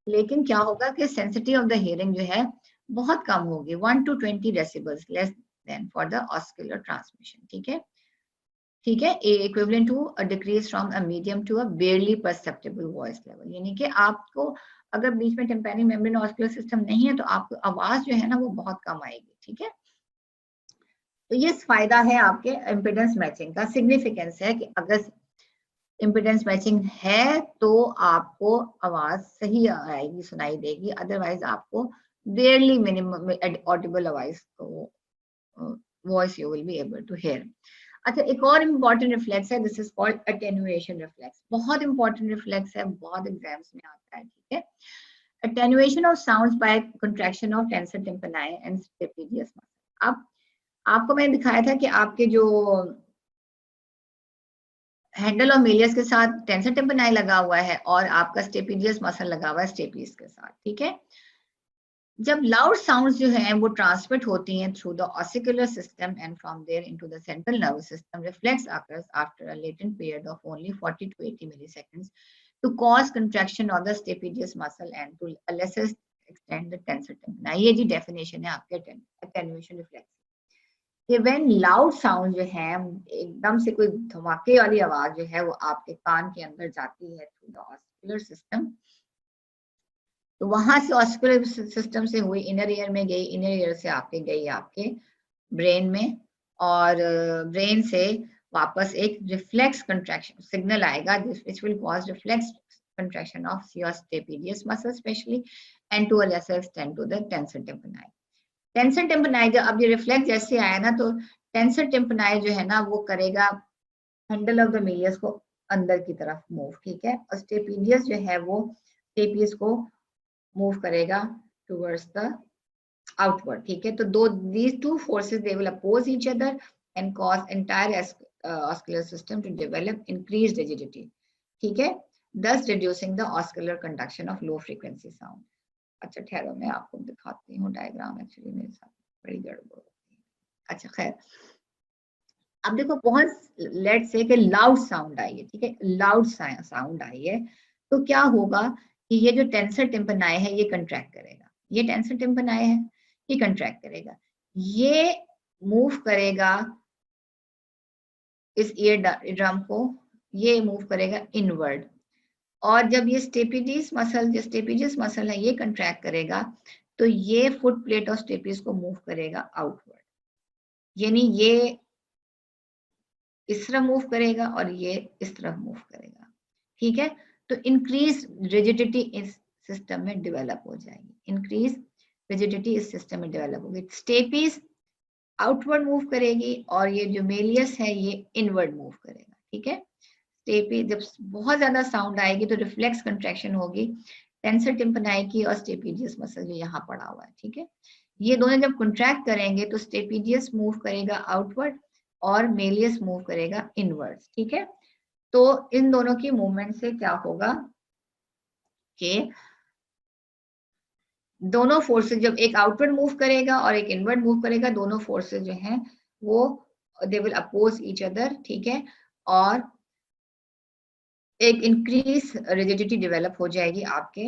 लेकिन क्या होगा कि सेंसिटिविटी ऑफ द हियरिंग जो है बहुत कम होगी, 1 to 20 decibels less than for the ossicular transmission, ठीक है, ठीक है। Equivalent to a decrease from a medium to a barely perceptible voice level, यानी कि आपको अगर बीच में टिम्पैनिक मेम्ब्रेन ऑस्कुलर सिस्टम नहीं है तो आपको आवाज जो है ना वो बहुत कम आएगी, ठीक है। तो ये फायदा है आपके इम्पिडेंस मैचिंग का, सिग्निफिकेंस है कि अगर इम्पिडेंस मैचिंग है तो आपको आवाज सही आएगी, सुनाई देगी, अदरवाइज आपको barely minimum audible voice you will be able to hear. अच्छा, एक और इम्पॉर्टेंट रिफ्लेक्स है, this is called attenuation reflex. बहुत इंपॉर्टेंट रिफ्लेक्स है, बहुत एग्जाम्स में आता है, ठीक है। Attenuation of sounds by contraction of tensor tympani and stapedius muscle. अब आपको मैंने दिखाया था कि आपके जो हैंडल और मेलियस के साथ टेंसर टिम्पैनी लगा हुआ है और आपका स्टेपिडियस मसल लगा हुआ है स्टेपीज के साथ, ठीक है। जब लाउड साउंड्स जो हैं वो ट्रांसमिट होती हैं through the ossicular system and from there into the central nervous system, reflex occurs after a latent period of only 40 to 80 milliseconds to cause contraction of the stapedius muscle and to a lesser extent the tensor tympani। ये जी डेफिनेशन है आपके अटेन्युएशन रिफ्लेक्स, कि व्हेन लाउड साउंड जो है, एकदम से कोई धमाके वाली आवाज जो है वो आपके कान के अंदर जाती है थ्रू द ऑस्कुलर सिस्टम, तो वहां से ऑस्कुलर सिस्टम से हुई इनर ईयर में गई, इनर ईयर से आपके गई आपके ब्रेन में, और ब्रेन से वापस एक रिफ्लेक्स कंट्रैक्शन सिग्नल आएगा which will cause reflex contraction of your stapedius muscle especially and to a lesser extent to the tensor tympani. Tensor tympani जब अब ये रिफ्लेक्स जैसे आया ना, तो टेंसर टिम्पनाई जो है ना वो करेगा हैंडल ऑफ द मेलियस को अंदर की तरफ मूव, ठीक है, और स्टेपीडियस जो है वो स्टेपियस को मूव करेगा टुवर्ड्स द आउटवर्ड, ठीक है। तो दो these two forces they will oppose each other and cause entire oscular system to develop increased rigidity, ठीक है, thus reducing the oscular conduction of low frequency sound. अच्छा ठहरो मैं आपको दिखाती हूँ डायग्राम, एक्चुअली मेरे साथ बड़ी गड़बड़ होती है। अच्छा खैर, अब देखो बहुत लेट्स से कि लाउड साउंड आई है, ठीक है, लाउड साउंड आई है, तो क्या होगा कि ये जो टेंसर टिम्पनाई है ये कंट्रैक्ट करेगा, ये टेंसर टिम्पनाई है ये कंट्रैक्ट करेगा, ये मूव करेगा इस ईयर ड्रम को, ये मूव करेगा इनवर्ड, और जब ये स्टेपिडियस मसल, जो स्टेपिडियस मसल है ये कंट्रैक्ट करेगा, तो ये फुट प्लेट ऑफ स्टेपिस को मूव करेगा आउटवर्ड, यानी ये इस तरफ मूव करेगा और ये इस तरफ मूव करेगा, ठीक है। तो इंक्रीज रिजिडिटी इस सिस्टम में डेवलप हो जाएगी, इंक्रीज रिजिडिटी इस सिस्टम में डेवलप होगी, स्टेपिस आउटवर्ड मूव करेगी और ये जो मेलियस है ये इनवर्ड मूव करेगा, ठीक है। स्टेपी जब बहुत ज्यादा साउंड आएगी तो रिफ्लेक्स कंट्रैक्शन होगी टेंसर टिम्पनाई की और स्टेपिडियस मसल जो यहाँ पड़ा हुआ है, ठीक है। ये दोनों जब कंट्रैक्ट करेंगे तो स्टेपिडियस मूव करेगा आउटवर्ड और मेलियस मूव करेगा इनवर्ड, ठीक है। तो इन दोनों की मूवमेंट से क्या होगा कि दोनों फोर्सेस जब एक आउटवर्ड मूव करेगा और एक इनवर्ड मूव करेगा, दोनों फोर्सेस जो हैं वो they will oppose each other, ठीक है, और एक इंक्रीज रिजिडिटी डेवलप हो जाएगी आपके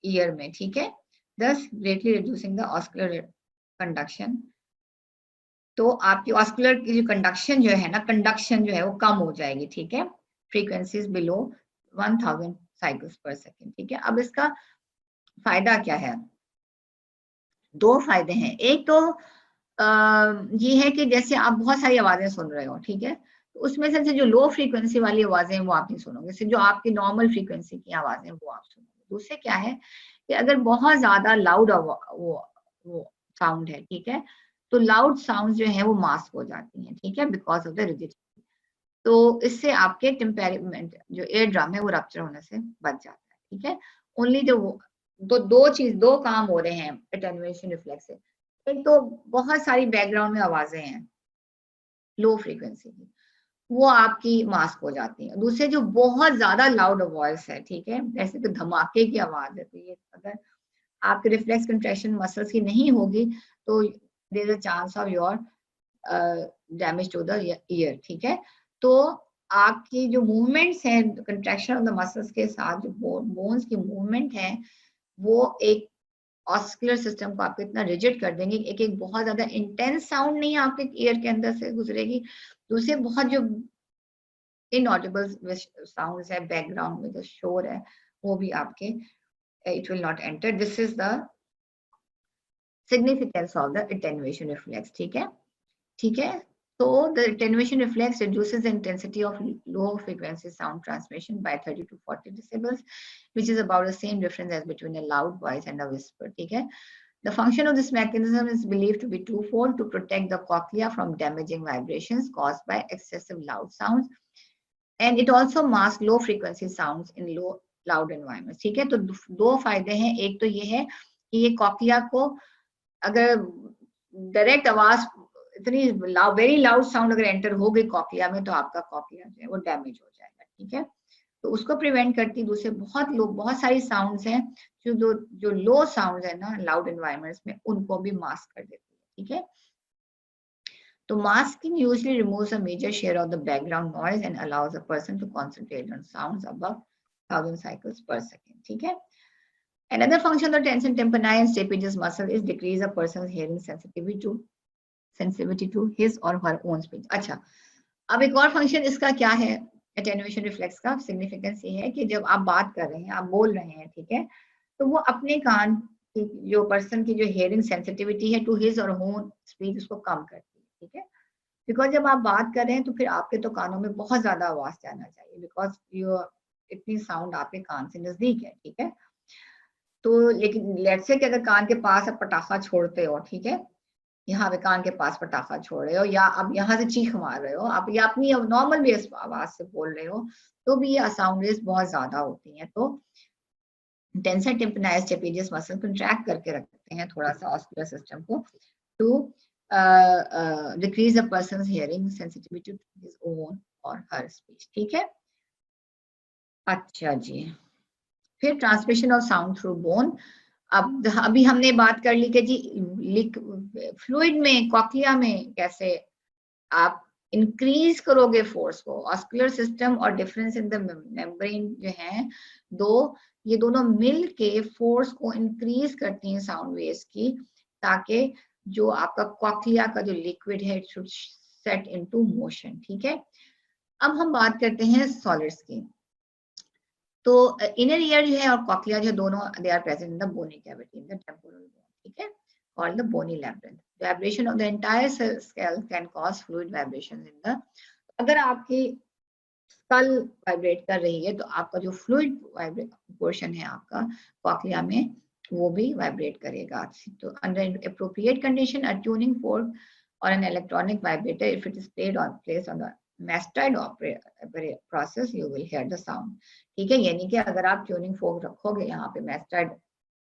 ईयर में, ठीक है, thus greatly reducing the oscular conduction. तो आपकी ऑस्कुलर की जो कंडक्शन जो है ना, कंडक्शन जो है वो कम हो जाएगी, ठीक है, फ्रीक्वेंसीज बिलो 1000 साइकिल्स पर सेकेंड, ठीक है। अब इसका फायदा क्या है, दो फायदे हैं, एक तो ये है कि जैसे आप बहुत सारी आवाजें सुन रहे हो, ठीक है, तो उसमें से जो लो फ्रीक्वेंसी वाली आवाजें वो आप नहीं सुनोगे, सिर्फ जो आपकी नॉर्मल फ्रीक्वेंसी की आवाजें वो आप सुनोगे। दूसरे क्या है कि अगर बहुत ज्यादा लाउड वो साउंड है, ठीक है, तो लाउड साउंड जो है वो मास्क हो जाती हैं, ठीक है, बिकॉज ऑफ द रिजिडिटी। तो इससे आपके टेम्परेमेंट जो एयर ड्रम है वो रप्चर होने से बच जाता है, ठीक है। ओनली जो दो काम हो रहे हैं एटेन्युएशन रिफ्लेक्स से, एक तो बहुत सारी बैकग्राउंड में आवाजें हैं लो फ्रीक्वेंसी की, वो आपकी मास्क हो जाती है। दूसरे जो बहुत ज्यादा लाउड वॉइस है, ठीक है, जैसे कि धमाके की आवाज है, तो ये अगर आपके रिफ्लेक्स कंट्रैक्शन मसल्स की नहीं होगी तो there is a chance of your damage to the ear, ठीक है। तो आपकी जो मूवमेंट्स हैं कंट्रैक्शन ऑफ द मसल्स के साथ जो बोन्स की मूवमेंट है वो एक ऑस्कुलर सिस्टम को आपको इतना रिजिड कर देंगे, एक एक बहुत ज्यादा इंटेंस साउंड नहीं आपके ईयर के अंदर से गुजरेगी, दूसरे बहुत जो इनऑडिबल साउंड्स है बैकग्राउंड में जो शोर है वो भी आपके it will not enter. This is the significance of the attenuation reflex, ठीक है, ठीक है। So the attenuation reflex reduces the intensity of low frequency sound transmission by 30 to 40 decibels, which is about the same difference as between a loud voice and a whisper, ठीक है। The function of this mechanism is believed to be twofold: to protect the cochlea from damaging vibrations caused by excessive loud sounds, and it also masks low frequency sounds in loud environments, ठीक है। तो दो फायदे हैं, एक तो ये है कि ये कॉक्लिया को अगर डायरेक्ट आवाज इतनी वेरी लाउड साउंड अगर एंटर हो गई कॉक्लिया में तो आपका कॉक्लिया जो है वो डैमेज हो जाएगा, ठीक है, तो उसको प्रिवेंट करती। दूसरे बहुत सारी साउंड्स हैं जो लो साउंड है ना लाउड एनवायरमेंट्स में, उनको भी मास्क कर देती है, ठीक है। So masking usually removes a major share of the background noise and allows a person to concentrate on sounds above 1000 cycles per second, ठीक है। Another function of the tensor tympani and stapedius muscle is decrease a person's hearing sensitivity to sensitivity to his or her own speech. अच्छा, अब एक और फंक्शन इसका क्या है एटेन्यूएशन रिफ्लेक्स का, सिग्निफिकेंस ये है कि जब आप बात कर रहे हैं, आप बोल रहे हैं, ठीक है, तो वो अपने कान की जो पर्सन की जो हियरिंग सेंसिटिविटी है टू हिज और ओन स्पीच उसको कम करती है, ठीक है, बिकॉज जब आप बात कर रहे हैं तो फिर आपके तो कानों में बहुत ज्यादा आवाज जाना चाहिए, बिकॉज यो इतनी साउंड आपके कान से नजदीक है, ठीक है। तो लेकिन लेट्स से कि अगर कान के पास आप पटाखा छोड़ते हो, ठीक है, यहाँ पे कान के पास पटाखा छोड़ रहे हो, या आप यहाँ से चीख मार रहे हो, आप या अपनी नॉर्मल भी आवाज से बोल रहे हो, तो भी ये साउंड वेव्स बहुत ज्यादा होती हैं। तो tensor tympanic stapedius muscle contract करके रखते हैं थोड़ा सा ऑस्कुलर सिस्टम को to decrease a person's hearing sensitivity to his own और हर स्पीच, ठीक है। अच्छा जी, फिर transmission of sound through bone. अब अभी हमने बात कर ली कि जी फ्लूइड में, कॉक्लिया में कैसे आप इंक्रीज करोगे फोर्स को, ऑस्कुलर सिस्टम और डिफरेंस इन द मेम्ब्रेन जो है दो, ये दोनों मिल के फोर्स को इंक्रीज करती हैं साउंड वेव्स की, ताकि जो आपका कॉक्लिया का जो लिक्विड है it should set into motion, ठीक है। अब हम बात करते हैं सॉलिड्स की। तो इनर ईयर जो है और कॉक्लिया जो दोनों they are present in the bony cavity in the temporal bone, ठीक है, called the bony labyrinth. Vibration of the entire skull can cause fluid vibrations in the, अगर आपकी स्कल वाइब्रेट कर रही है तो आपका जो फ्लूइड पोर्शन है आपका कॉक्लिया में वो भी वाइब्रेट करेगा। तो under appropriate condition a tuning fork or an electronic vibrator if it is placed on the mastoid process you will hear the sound, ठीक है। यानी कि अगर आप ट्यूनिंग फोर्क रखोगे यहाँ पे mastoid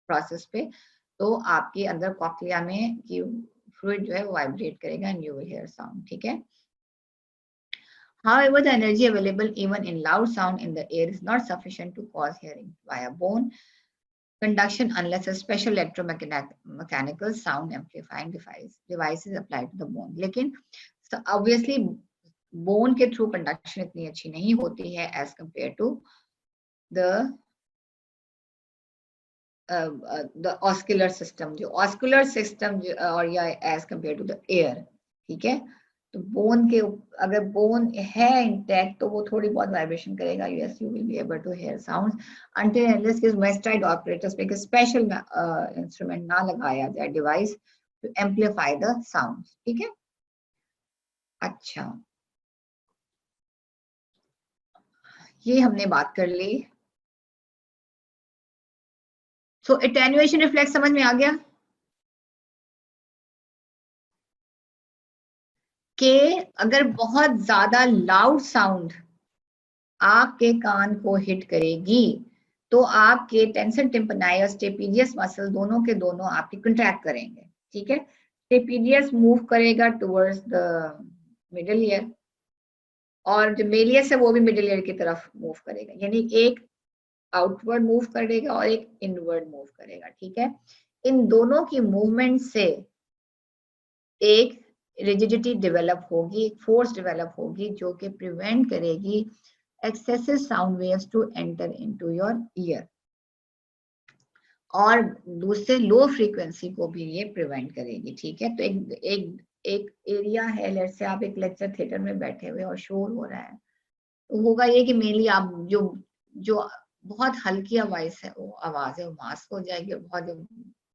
प्रोसेस पे, तो आपके अंदर कॉक्लिया में की फ्लूइड जो है वो वाइब्रेट करेगा and you will hear sound, ठीक है। However, the energy available even in loud sound in the air is not sufficient to cause hearing via bone conduction unless a special electromechanical sound amplifying device is applied to the bone. लेकिन obviously bone के through conduction इतनी अच्छी नहीं होती है as compared to the oscular system, जो oscular system और या as compared to the air, ठीक है। तो बोन के अगर बोन है इंटैक्ट तो वो थोड़ी बहुत वाइब्रेशन करेगा, yes you will be able to hear sounds until unless कि mastoid operators पे स्पेशल इंस्ट्रूमेंट ना लगाया जाए device to amplify the sounds, ठीक है। अच्छा, ये हमने बात कर ली। सो एटेन्युएशन रिफ्लेक्स समझ में आ गया कि अगर बहुत ज्यादा लाउड साउंड आपके कान को हिट करेगी तो आपके टेंसर टिम्पैनी और स्टेपिजियस मसल दोनों के दोनों आपके कंट्रैक्ट करेंगे, ठीक है। स्टेपिजियस मूव करेगा टुवर्ड्स द मिडिल ईयर और जो मेलियस है वो भी मिडिल ईयर की तरफ मूव करेगा, यानी एक आउटवर्ड मूव करेगा और एक इनवर्ड मूव करेगा, ठीक है। इन दोनों की मूवमेंट से एक रिजिडिटी डेवलप होगी, एक फोर्स डेवलप होगी जो कि प्रिवेंट करेगी excessive sound waves to enter into your ear, और दूसरे लो फ्रीक्वेंसी को भी ये प्रिवेंट करेगी, ठीक है। तो एक एरिया है, लेट से आप एक लेक्चर थिएटर में बैठे हुए और शोर हो रहा है, तो होगा ये कि मेनली आप जो बहुत हल्की आवाज है वो मास्क हो जाएगी और बहुत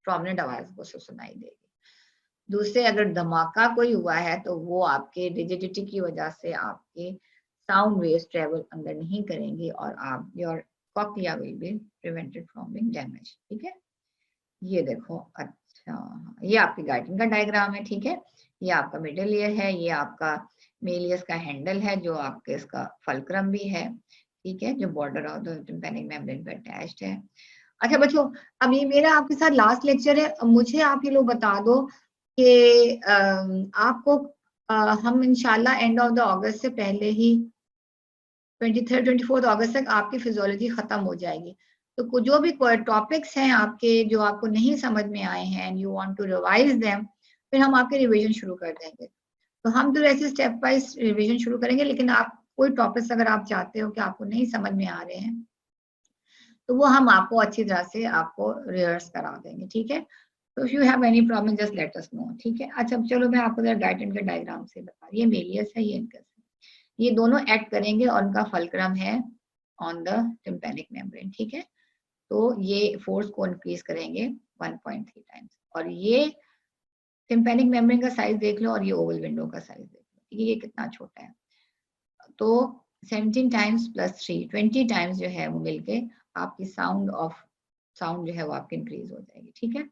प्रोमिनेंट आवाज को सुनाई देगी। दूसरे अगर धमाका कोई हुआ है तो वो आपके रिजिडिटी की वजह से आपके साउंड वेव्स ट्रेवल अंदर नहीं करेंगे और आप your cochlea will be prevented from being damage, ठीक है। ये देखो, अच्छा ये आपकी गाइडिंग का डायग्राम है, ठीक है। ये आपका मिडिल ईयर है, ये आपका मेलियस का हैंडल है जो आपके इसका फल्क्रम भी है, ठीक है, जो border of the tympanic membrane पे अटैच्ड है। अच्छा बच्चों, अब ये मेरा आपके साथ लास्ट लेक्चर है, मुझे आप ये लोग बता दो कि आपको हम इंशाल्लाह एंड ऑफ द अगस्त से पहले ही 23rd 24th अगस्त तक आपकी फिजियोलॉजी खत्म हो जाएगी। तो जो भी टॉपिक्स हैं आपके जो आपको नहीं समझ में आए हैं and you want to revise them, फिर हम आपके रिवीजन शुरू कर देंगे। तो हम तो ऐसे स्टेप वाइज रिवीजन शुरू करेंगे, लेकिन आप कोई टॉपिक्स अगर आप चाहते हो कि आपको नहीं समझ में आ रहे हैं तो वो हम आपको अच्छी तरह से आपको रिहर्स करा देंगे, ठीक है। तो if you have any problem just let us know, ठीक है। अच्छा चलो मैं आपको जरा गाइटेंट के डायग्राम से बता, ये मेलियस है, ये इनकस है, ये दोनों एक्ट करेंगे और उनका फलक्रम है ऑन द टिम्पैनिक मेम्ब्रेन, ठीक है। तो ये फोर्स को इंक्रीज करेंगे 1.3 टाइम्स, और ये टिम्पैनिक मेम्ब्रेन का साइज देख लो और ये ओवल विंडो का साइज देख लो, ठीक है, ये कितना छोटा है। तो 17 टाइम्स प्लस 3 20 टाइम्स जो है वो मिलके आपकी साउंड जो है वो आपकी इंक्रीज हो जाएगी, ठीक है।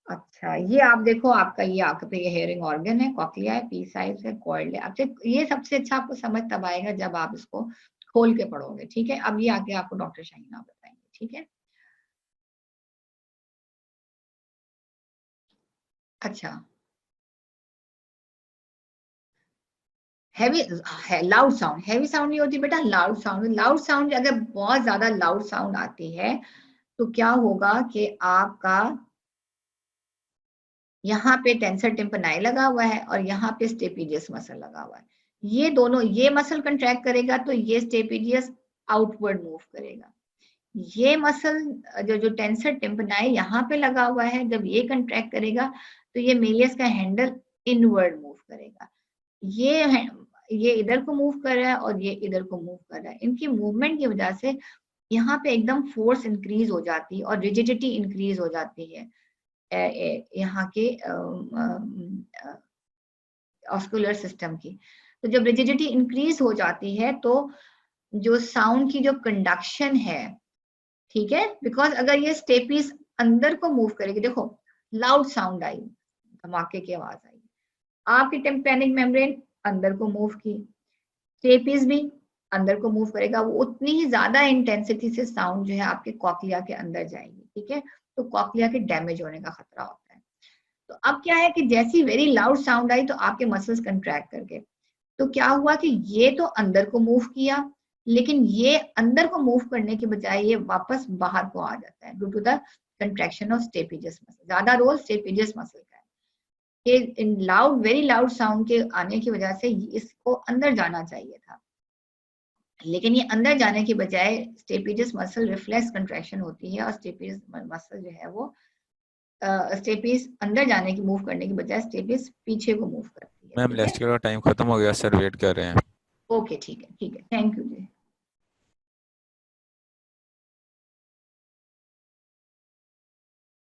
अच्छा ये आप देखो, आपका ये हेयरिंग ऑर्गन है, कॉक्लिया है, पी साइज है, कॉर्ड है। आपसे ये सबसे अच्छा आपको समझ तब आएगा जब आप इसको खोल के पढ़ोगे, ठीक है। अब ये आगे आपको डॉक्टर शाहीना बताएंगे, ठीक है। अच्छा heavy loud sound, heavy sound नहीं होती बेटा, लाउड साउंड। लाउड साउंड अगर बहुत ज्यादा लाउड साउंड आती है तो क्या होगा कि आपका यहाँ पे टेंसर टिम्पनाई लगा हुआ है और यहाँ पे स्टेपिजियस मसल लगा हुआ है। ये दोनों, ये मसल कंट्रैक्ट करेगा तो ये स्टेपिजियस आउटवर्ड मूव करेगा। ये मसल जो जो टेंसर टिम्पनाई यहाँ पे लगा हुआ है, जब ये कंट्रैक्ट करेगा तो ये मेलियस का हैंडल इनवर्ड मूव करेगा। ये इधर को मूव कर रहा है और ये इधर को मूव कर रहा है। इनकी मूवमेंट की वजह से यहाँ पे एकदम फोर्स इंक्रीज हो जाती है और रिजिडिटी इंक्रीज हो जाती है यहाँ के ऑस्कुलर सिस्टम की। तो जब रिजिडिटी इंक्रीज हो जाती है तो जो साउंड की जो कंडक्शन है, ठीक है, बिकॉज अगर ये स्टेपीज अंदर को मूव करेगी, देखो लाउड साउंड आई, धमाके की आवाज आई, आपकी टिम्पैनिक मेम्ब्रेन अंदर को मूव की, स्टेपीज भी अंदर को मूव करेगा, वो उतनी ही ज्यादा इंटेंसिटी से साउंड जो है आपके कॉक्लिया के अंदर जाएगी, ठीक है। तो कॉक्लिया के डैमेज होने का खतरा होता है। तो अब क्या है कि जैसी वेरी लाउड साउंड आई तो आपके मसल्स कंट्रैक्ट करके, तो क्या हुआ कि ये तो अंदर को मूव किया, लेकिन ये अंदर को मूव करने के बजाय ये वापस बाहर को आ जाता है due to the contraction of stapedius muscle. ज्यादा रोल स्टेपिजियस मसल का है कि in loud very loud sound के आने की वजह से इसको अंदर जाना चाहिए था, लेकिन ये अंदर जाने की बजाय स्टेपिजियस मसल रिफ्लेक्स कंट्रैक्शन होती है और स्टेपिजियस मसल जो है वो स्टेपीज अंदर जाने की मूव करने की बजाय स्टेपीज पीछे को मूव करती है। मैम लेक्चर का टाइम खत्म हो गया सर, वेट कर रहे हैं। ओके ठीक है, ठीक है, थैंक यू जी।